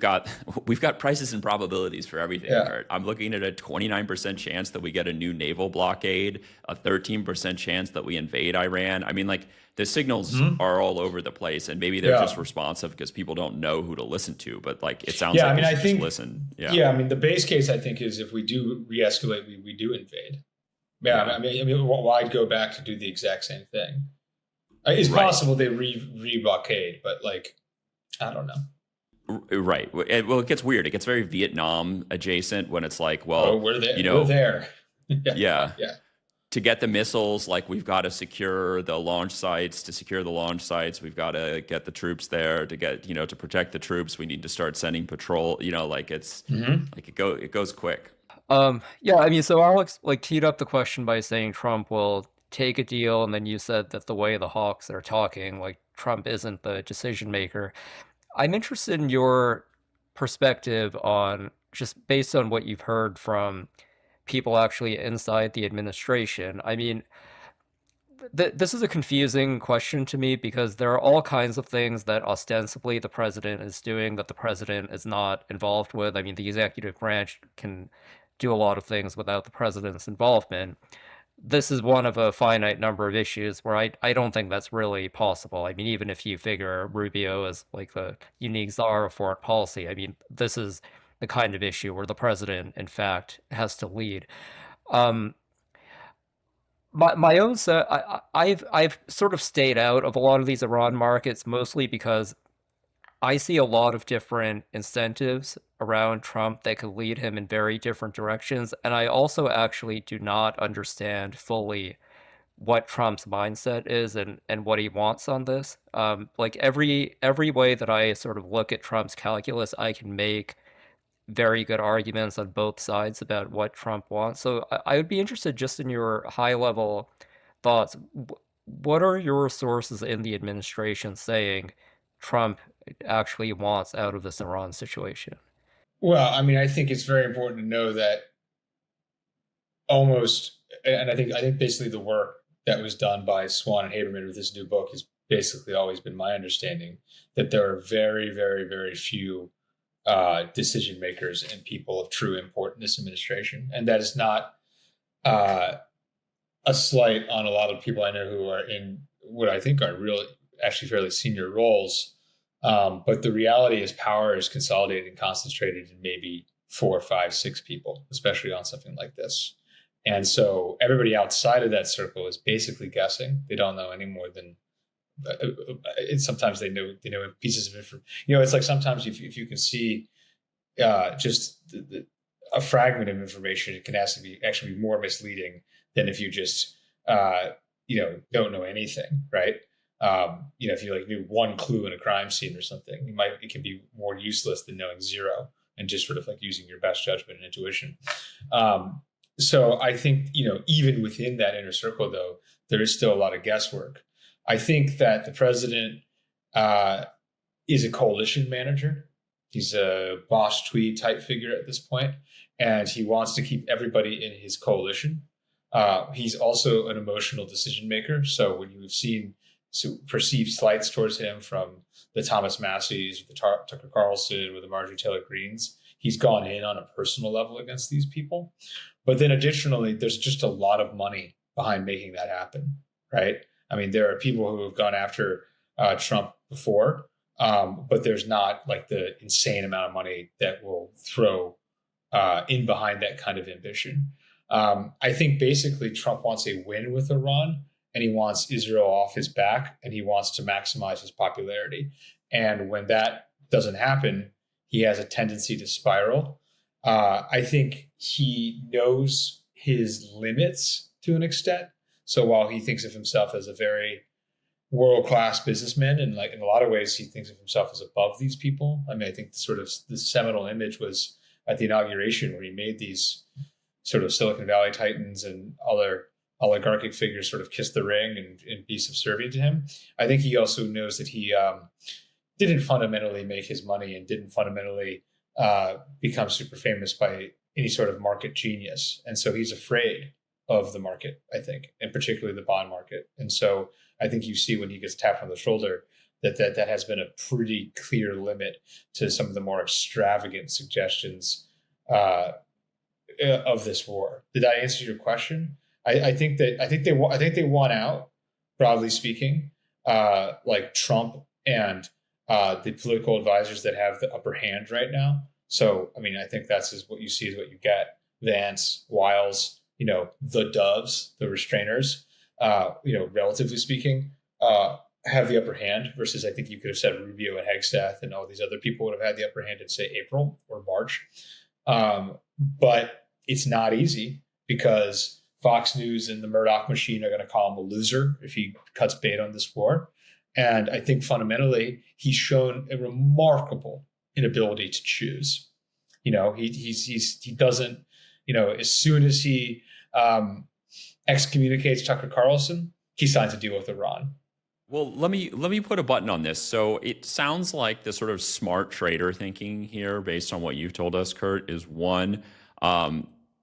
got prices and probabilities for everything. Yeah. I'm looking at a 29% chance that we get a new naval blockade, a 13% chance that we invade Iran. I mean, like, the signals are all over the place, and maybe they're just responsive because people don't know who to listen to. But like, it sounds like I think just listen. Yeah. I mean, the base case I think is if we do re-escalate, we do invade. Yeah. I mean, why go back to do the exact same thing? It's possible they re-blockade, but like, I don't know. Right. Well, it gets weird. It gets very Vietnam adjacent when it's like, well, we're there. We're there. Yeah. To get the missiles, like, we've got to secure the launch sites. To secure the launch sites, we've got to get the troops there. To get, to protect the troops, we need to start sending patrol. Like, it's like it goes quick. I mean, so Alex teed up the question by saying Trump will take a deal, and then you said that the way the hawks are talking, like, Trump isn't the decision maker. I'm interested in your perspective on, just based on what you've heard from people actually inside the administration. I mean, this is a confusing question to me, because there are all kinds of things that ostensibly the president is doing that the president is not involved with. I mean, the executive branch can do a lot of things without the president's involvement. This is one of a finite number of issues where I don't think that's really possible. I mean, even if you figure Rubio as like the unique czar of foreign policy, I mean, this is the kind of issue where the president, in fact, has to lead. My own set, I've sort of stayed out of a lot of these Iran markets, mostly because I see a lot of different incentives around Trump that could lead him in very different directions. And I also actually do not understand fully what Trump's mindset is and what he wants on this. Like, every way that I sort of look at Trump's calculus, I can make very good arguments on both sides about what Trump wants. So I would be interested just in your high level thoughts. What are your sources in the administration saying Trump actually wants out of this Iran situation? Well, I mean, I think it's very important to know that and I think basically the work that was done by Swan and Haberman with this new book has basically always been my understanding, that there are very, very, very few decision makers and people of true import in this administration. And that is not a slight on a lot of people I know who are in what I think are really actually fairly senior roles. But the reality is power is consolidated and concentrated in maybe 4, 5, 6 people, especially on something like this. And so everybody outside of that circle is basically guessing. They don't know any more than sometimes they know pieces of information. It's like sometimes if you can see just a fragment of information, it can actually be more misleading than if you just don't know anything, right? If you like knew one clue in a crime scene or something, it can be more useless than knowing zero and just sort of like using your best judgment and intuition. So I think, even within that inner circle, though, there is still a lot of guesswork. I think that the president is a coalition manager. He's a boss tweed type figure at this point, and he wants to keep everybody in his coalition. He's also an emotional decision maker. So when you've seen perceived slights towards him from the Thomas Masseys, the Tucker Carlson, or the Marjorie Taylor Greens, he's gone in on a personal level against these people. But then additionally, there's just a lot of money behind making that happen, right? I mean, there are people who have gone after Trump before, but there's not like the insane amount of money that will throw in behind that kind of ambition. I think basically Trump wants a win with Iran, and he wants Israel off his back, and he wants to maximize his popularity. And when that doesn't happen, he has a tendency to spiral. I think he knows his limits to an extent. So while he thinks of himself as a very world-class businessman, and like in a lot of ways, he thinks of himself as above these people. I mean, I think the seminal image was at the inauguration where he made these sort of Silicon Valley titans and other oligarchic figures sort of kiss the ring and be subservient to him. I think he also knows that he didn't fundamentally make his money and didn't fundamentally become super famous by any sort of market genius. And so he's afraid of the market, I think, and particularly the bond market. And so I think you see when he gets tapped on the shoulder that has been a pretty clear limit to some of the more extravagant suggestions of this war. Did I answer your question? I think they won out, broadly speaking, like Trump and the political advisors that have the upper hand right now. So, I mean, I think what you see is what you get. Vance, Wiles, the doves, the restrainers, relatively speaking, have the upper hand versus I think you could have said Rubio and Hegseth and all these other people would have had the upper hand in, say, April or March. But it's not easy because Fox News and the Murdoch machine are going to call him a loser if he cuts bait on this war. And I think fundamentally, he's shown a remarkable inability to choose. He doesn't, as soon as he excommunicates Tucker Carlson, he signs a deal with Iran. Well, let me put a button on this. So it sounds like the sort of smart trader thinking here, based on what you've told us, Curt, is one,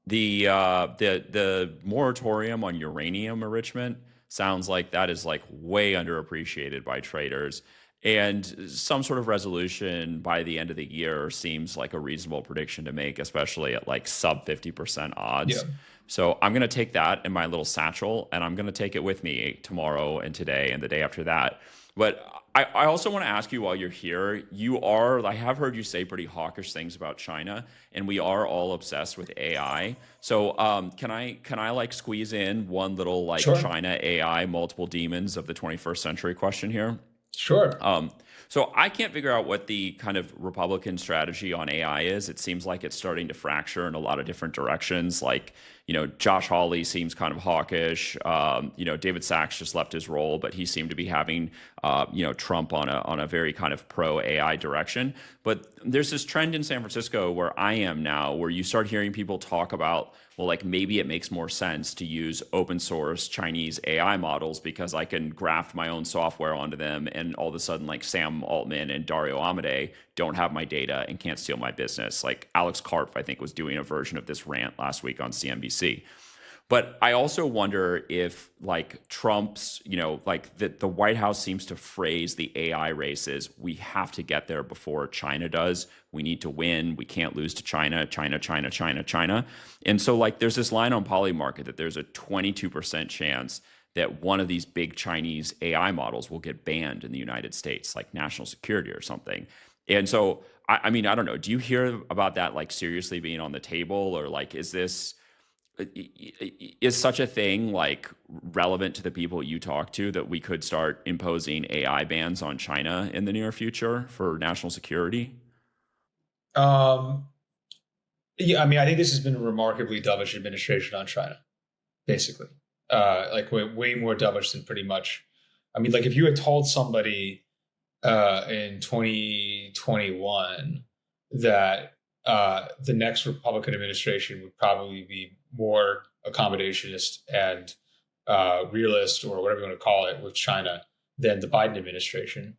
the moratorium on uranium enrichment sounds like that is like way underappreciated by traders. And some sort of resolution by the end of the year seems like a reasonable prediction to make, especially at like sub 50% odds. Yeah. So I'm going to take that in my little satchel, and I'm going to take it with me tomorrow and today and the day after that. But I also want to ask you while you're here, I have heard you say pretty hawkish things about China, and we are all obsessed with AI. So can I like squeeze in one little like Sure. China AI multiple demons of the 21st century question here? Sure. So I can't figure out what the kind of Republican strategy on AI is. It seems like it's starting to fracture in a lot of different directions. Like, Josh Hawley seems kind of hawkish. David Sachs just left his role, but he seemed to be having, Trump on a very kind of pro AI direction. But there's this trend in San Francisco where I am now, where you start hearing people talk about, well, like maybe it makes more sense to use open source Chinese AI models because I can graft my own software onto them, and all of a sudden like Sam Altman and Dario Amodei don't have my data and can't steal my business. Like Alex Karp, I think, was doing a version of this rant last week on CNBC. But I also wonder if like Trump's, like the White House seems to phrase the AI race as we have to get there before China does. We need to win. We can't lose to China, China, China, China, China. And so like there's this line on Polymarket that there's a 22% chance that one of these big Chinese AI models will get banned in the United States, like national security or something. And so, I mean, I don't know. Do you hear about that like seriously being on the table, or like is such a thing like relevant to the people you talk to that we could start imposing AI bans on China in the near future for national security? Um, yeah, I mean, I think this has been a remarkably dovish administration on China, basically. Like way more dovish than pretty much. I mean, like if you had told somebody in 2021 that the next Republican administration would probably be more accommodationist and realist, or whatever you want to call it, with China than the Biden administration,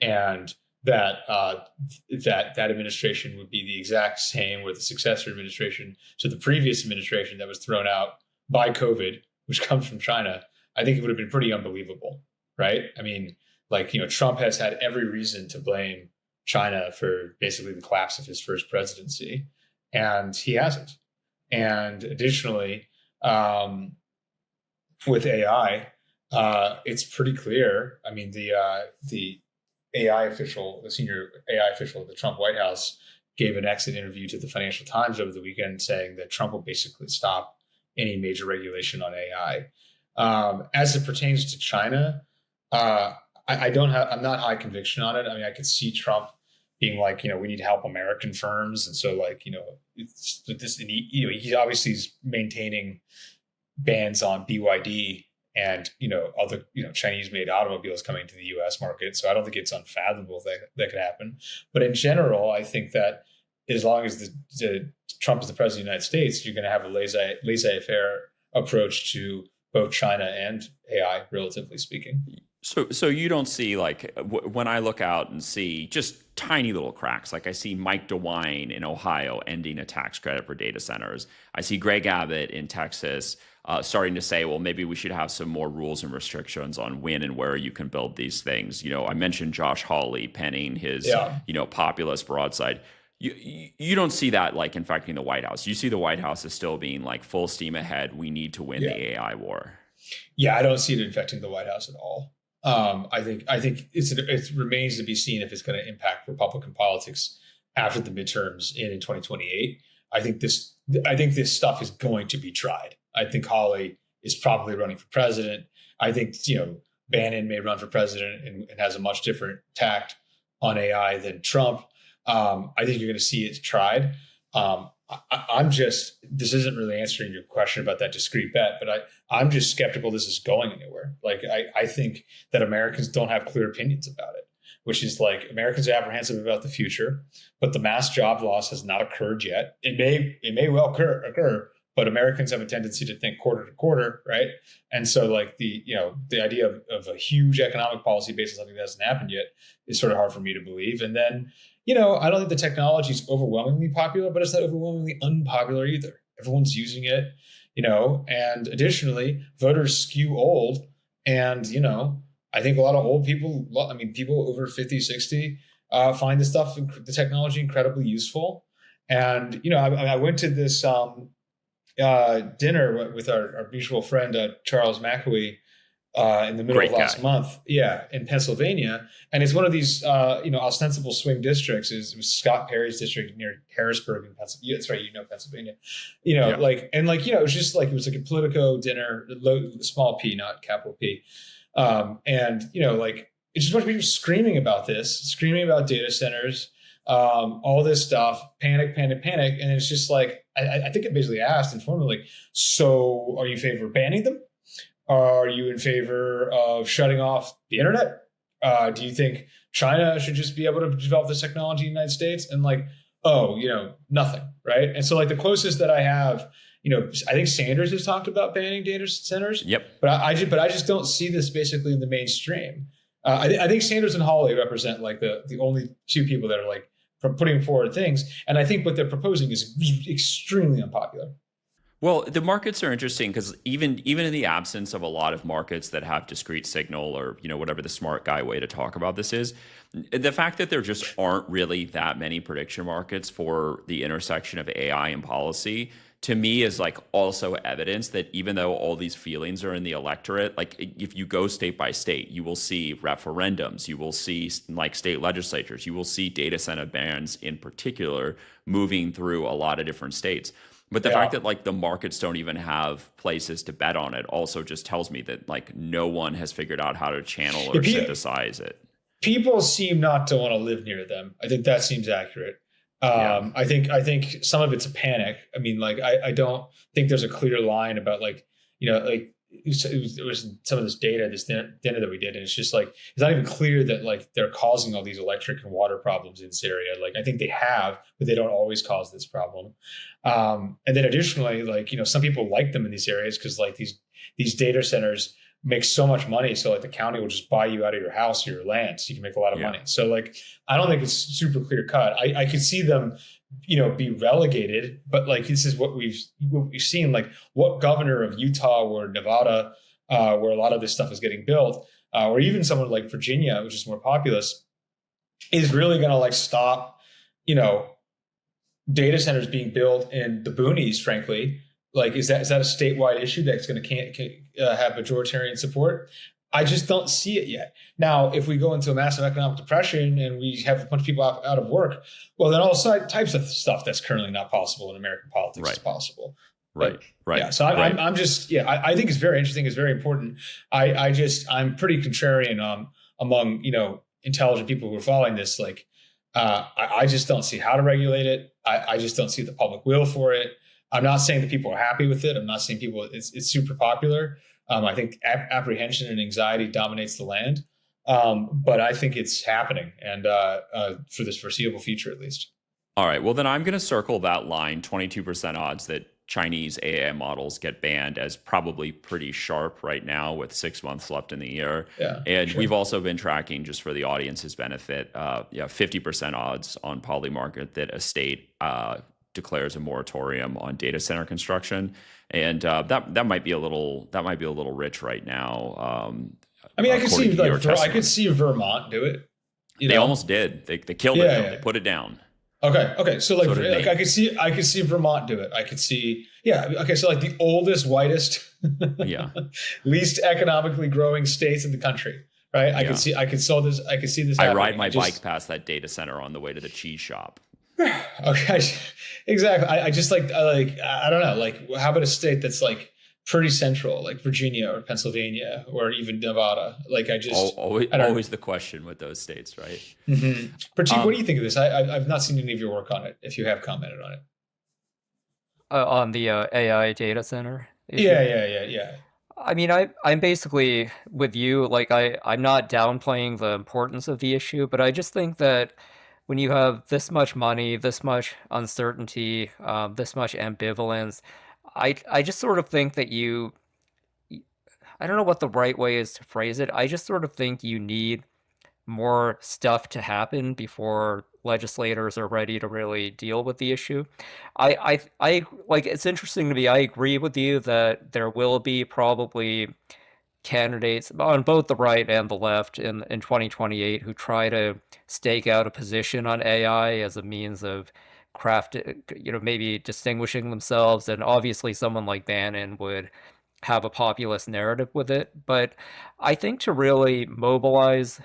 and that that administration would be the exact same with the successor administration to the previous administration that was thrown out by COVID, which comes from China, I think it would have been pretty unbelievable, right? I mean, like, Trump has had every reason to blame China for basically the collapse of his first presidency, and he hasn't. And additionally, with AI, it's pretty clear. I mean, the AI official, the senior AI official at the Trump White House, gave an exit interview to the Financial Times over the weekend saying that Trump will basically stop any major regulation on AI. As it pertains to China, I'm not high conviction on it. I mean, I could see Trump being like, we need to help American firms. And so like, it's this, and he obviously is maintaining bans on BYD and, other, Chinese made automobiles coming to the US market. So I don't think it's unfathomable that could happen. But in general, I think that as long as the Trump is the president of the United States, you're going to have a laissez-faire approach to both China and AI, relatively speaking. So you don't see like when I look out and see just tiny little cracks, like I see Mike DeWine in Ohio ending a tax credit for data centers. I see Greg Abbott in Texas starting to say, well, maybe we should have some more rules and restrictions on when and where you can build these things. I mentioned Josh Hawley penning his, populist broadside. You don't see that like infecting the White House. You see the White House is still being like full steam ahead. We need to win the AI war. Yeah, I don't see it infecting the White House at all. I think it remains to be seen if it's going to impact Republican politics after the midterms in 2028. I think this stuff is going to be tried. I think Hawley is probably running for president. I think Bannon may run for president and has a much different tact on AI than Trump. I think you're going to see it tried. This isn't really answering your question about that discrete bet, but I'm just skeptical this is going anywhere. Like, I think that Americans don't have clear opinions about it, which is like Americans are apprehensive about the future, but the mass job loss has not occurred yet. It may well occur, but Americans have a tendency to think quarter to quarter, right? And so like the idea of a huge economic policy based on something that hasn't happened yet is sort of hard for me to believe. And then, I don't think the technology is overwhelmingly popular, but it's not overwhelmingly unpopular either. Everyone's using it, and additionally, voters skew old. And, I think a lot of old people, people over 50, 60, find the technology incredibly useful. And, I went to this dinner with our mutual friend, Charles McAwee, in the middle of last month, in Pennsylvania, and it's one of these ostensible swing districts. It was Scott Perry's district near Harrisburg in Pennsylvania. That's right, Pennsylvania. It was just like it was like a Politico dinner, small P, not capital P, it's just a bunch of people screaming about data centers, all this stuff, panic, and it's just like I think it basically asked informally, like, so are you in favor of banning them? Are you in favor of shutting off the internet? Do you think China should just be able to develop this technology in the United States? And like, nothing, right? And so like the closest that I have, I think Sanders has talked about banning data centers. Yep. But I just don't see this basically in the mainstream. I think Sanders and Hawley represent like the only two people that are like putting forward things. And I think what they're proposing is extremely unpopular. Well, the markets are interesting because even in the absence of a lot of markets that have discrete signal, or whatever the smart guy way to talk about this is, the fact that there just aren't really that many prediction markets for the intersection of AI and policy, to me, is like also evidence that even though all these feelings are in the electorate, like if you go state by state, you will see referendums, you will see like state legislatures, you will see data center bans in particular moving through a lot of different states. But the fact that like the markets don't even have places to bet on it also just tells me that like no one has figured out how to channel or synthesize it. People seem not to want to live near them. I think that seems accurate. I think some of it's a panic. I mean, like I don't think there's a clear line about like like it was some of this data, this dinner that we did, and it's just like it's not even clear that like they're causing all these electric and water problems in Syria. Like I think they have, but they don't always cause this problem. And then additionally, like some people like them in these areas because like these data centers make so much money. So like the county will just buy you out of your house or your land, so you can make a lot of money. So like I don't think it's super clear cut. I could see them be relegated, but like this is what we've seen. Like what governor of Utah or Nevada, where a lot of this stuff is getting built, or even someone like Virginia, which is more populous, is really going to like stop data centers being built in the boonies, frankly. Like, is that a statewide issue that's going to have majoritarian support? I just don't see it yet. Now, if we go into a massive economic depression and we have a bunch of people out of work, well, then all types of stuff that's currently not possible in American politics is possible. Right. Yeah. So I'm just, I think it's very interesting. It's very important. I'm pretty contrarian among, intelligent people who are following this. Like, I just don't see how to regulate it. I just don't see the public will for it. I'm not saying that people are happy with it. I'm not saying it's super popular. I think apprehension and anxiety dominates the land. But I think it's happening, and for this foreseeable future, at least. All right. Well, then I'm going to circle that line, 22% odds that Chinese AI models get banned, as probably pretty sharp right now with 6 months left in the year. Yeah, and we've also been tracking, just for the audience's benefit, 50% odds on Polymarket that a state declares a moratorium on data center construction, and that might be a little rich right now. I mean, I could see Vermont do it. They almost did. They killed it. They put it down. Okay. So like I could see Vermont do it. I could see, okay. So like the oldest, whitest, least economically growing states in the country, right? I could see this. I ride my bike past that data center on the way to the cheese shop. Okay, exactly. I don't know. Like, how about a state that's like pretty central, like Virginia or Pennsylvania or even Nevada? Like, always the question with those states, right? Mm-hmm. Pratik, what do you think of this? I've not seen any of your work on it. If you have commented on it, on the AI data center issue. Yeah. I mean, I'm basically with you. Like, I'm not downplaying the importance of the issue, but I just think that when you have this much money, this much uncertainty, this much ambivalence, I just sort of think that I don't know what the right way is to phrase it. I just sort of think you need more stuff to happen before legislators are ready to really deal with the issue. I like, it's interesting to me. I agree with you that there will be probably candidates on both the right and the left in 2028 who try to stake out a position on AI as a means of maybe distinguishing themselves. And obviously someone like Bannon would have a populist narrative with it. But I think to really mobilize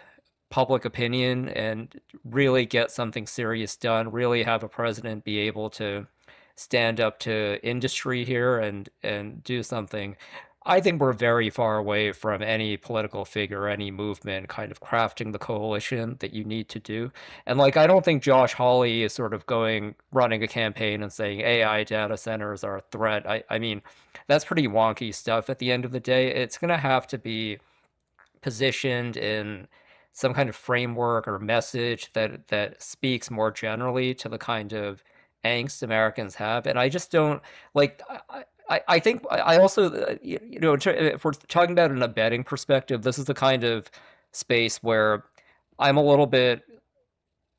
public opinion and really get something serious done, really have a president be able to stand up to industry here and do something, I think we're very far away from any political figure, any movement kind of crafting the coalition that you need to do. And like, I don't think Josh Hawley is sort of running a campaign and saying AI data centers are a threat. I mean, that's pretty wonky stuff at the end of the day. It's going to have to be positioned in some kind of framework or message that speaks more generally to the kind of angst Americans have. And I just don't like, I think I also, if we're talking about an abetting perspective, this is the kind of space where I'm a little bit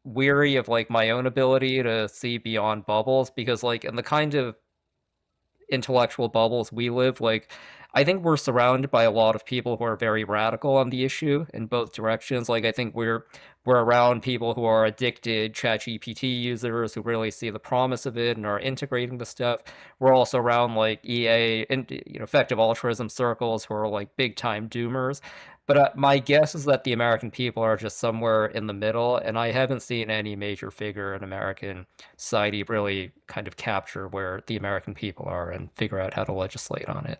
weary of like my own ability to see beyond bubbles, because like in the kind of intellectual bubbles we live, like I think we're surrounded by a lot of people who are very radical on the issue in both directions. Like I think we're around people who are addicted ChatGPT users who really see the promise of it and are integrating the stuff. We're also around like EA and effective altruism circles who are like big time doomers. But my guess is that the American people are just somewhere in the middle, and I haven't seen any major figure in American society really kind of capture where the American people are and figure out how to legislate on it.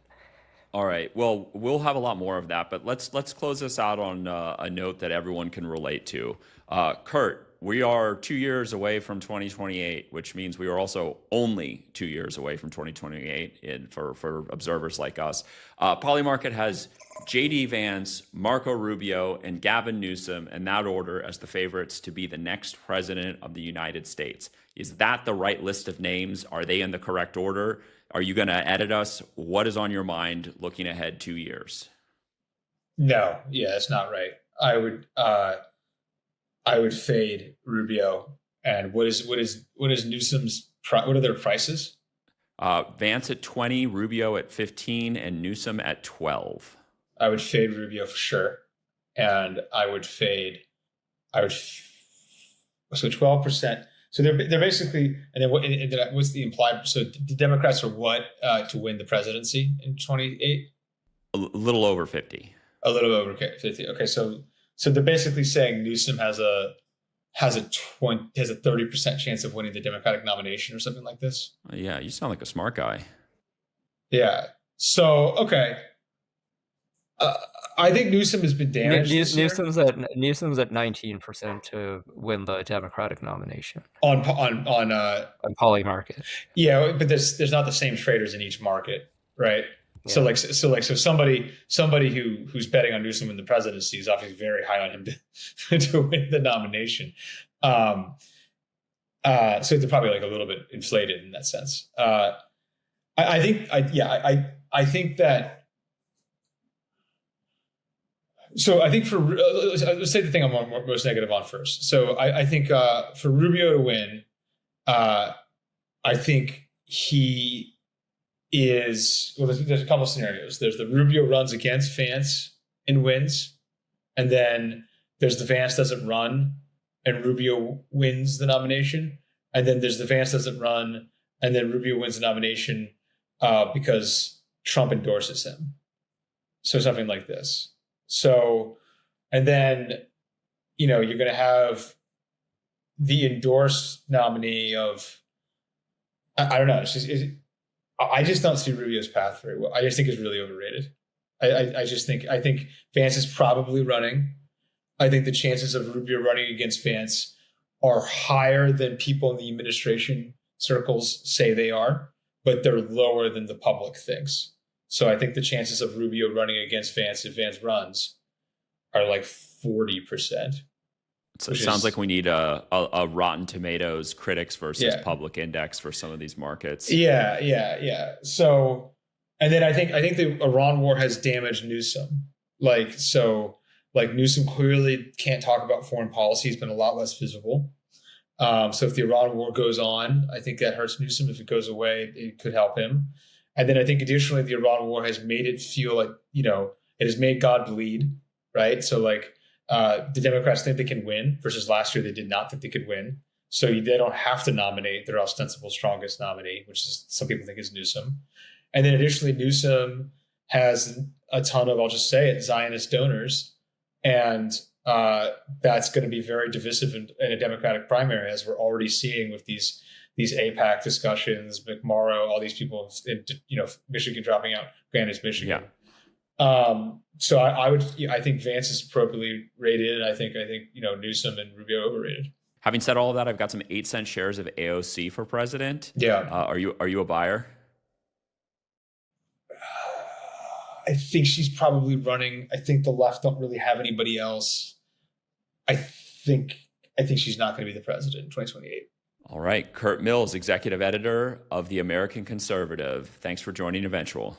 All right. Well, we'll have a lot more of that, but let's close this out on a note that everyone can relate to. Curt, we are 2 years away from 2028, which means we are also only 2 years away from 2028 for observers like us. Polymarket has JD Vance, Marco Rubio, and Gavin Newsom in that order as the favorites to be the next president of the United States. Is that the right list of names? Are they in the correct order? Are you going to edit us? What is on your mind looking ahead 2 years? No, yeah, that's not right. I would fade Rubio. And what is Newsom's what are their prices? Vance at 20, Rubio at 15, and Newsom at 12. I would fade Rubio for sure, and so 12%. So they're basically, and then what's the implied? So the Democrats are what to win the presidency in 28? A little over 50. A little over 50. Okay, so they're basically saying Newsom has a 30% chance of winning the Democratic nomination or something like this. Yeah, you sound like a smart guy. Yeah. So okay. I think Newsom has been damaged. Newsom's at 19% to win the Democratic nomination on Polymarket. Yeah, but there's not the same traders in each market, right? Yeah. So somebody who's betting on Newsom in the presidency is obviously very high on him to win the nomination. So they're probably like a little bit inflated in that sense. I think that. So I think let's say the thing I'm most negative on first. So I think for Rubio to win, I think he is, well, there's a couple of scenarios. There's the Rubio runs against Vance and wins. And then there's the Vance doesn't run and Rubio wins the nomination. And then there's the Vance doesn't run and then Rubio wins the nomination because Trump endorses him. So something like this. So, and then, you're going to have the endorsed nominee of, I don't know. I just don't see Rubio's path very well. I just think it's really overrated. I think Vance is probably running. I think the chances of Rubio running against Vance are higher than people in the administration circles say they are, but they're lower than the public thinks. So I think the chances of Rubio running against Vance if Vance runs are like 40%. So it sounds like we need a Rotten Tomatoes critics versus public index for some of these markets. Yeah. So, and then I think the Iran war has damaged Newsom. Newsom clearly can't talk about foreign policy. He's been a lot less visible. So if the Iran war goes on, I think that hurts Newsom. If it goes away, it could help him. And then I think additionally, the Iran war has made it feel like, it has made God bleed, right? So the Democrats think they can win versus last year they did not think they could win. So they don't have to nominate their ostensible strongest nominee, which is some people think is Newsom. And then additionally, Newsom has a ton of, I'll just say it, Zionist donors. And that's going to be very divisive in a Democratic primary, as we're already seeing with these AIPAC discussions, McMorrow, all these people in Michigan dropping out. Granted, it's Michigan. Yeah. So I think Vance is appropriately rated, and I think Newsom and Rubio overrated. Having said all of that, I've got some 8-cent shares of AOC for president. Yeah. Are you a buyer? I think she's probably running. I think the left don't really have anybody else. I think she's not going to be the president in 2028. All right. Curt Mills, executive editor of The American Conservative. Thanks for joining Eventual.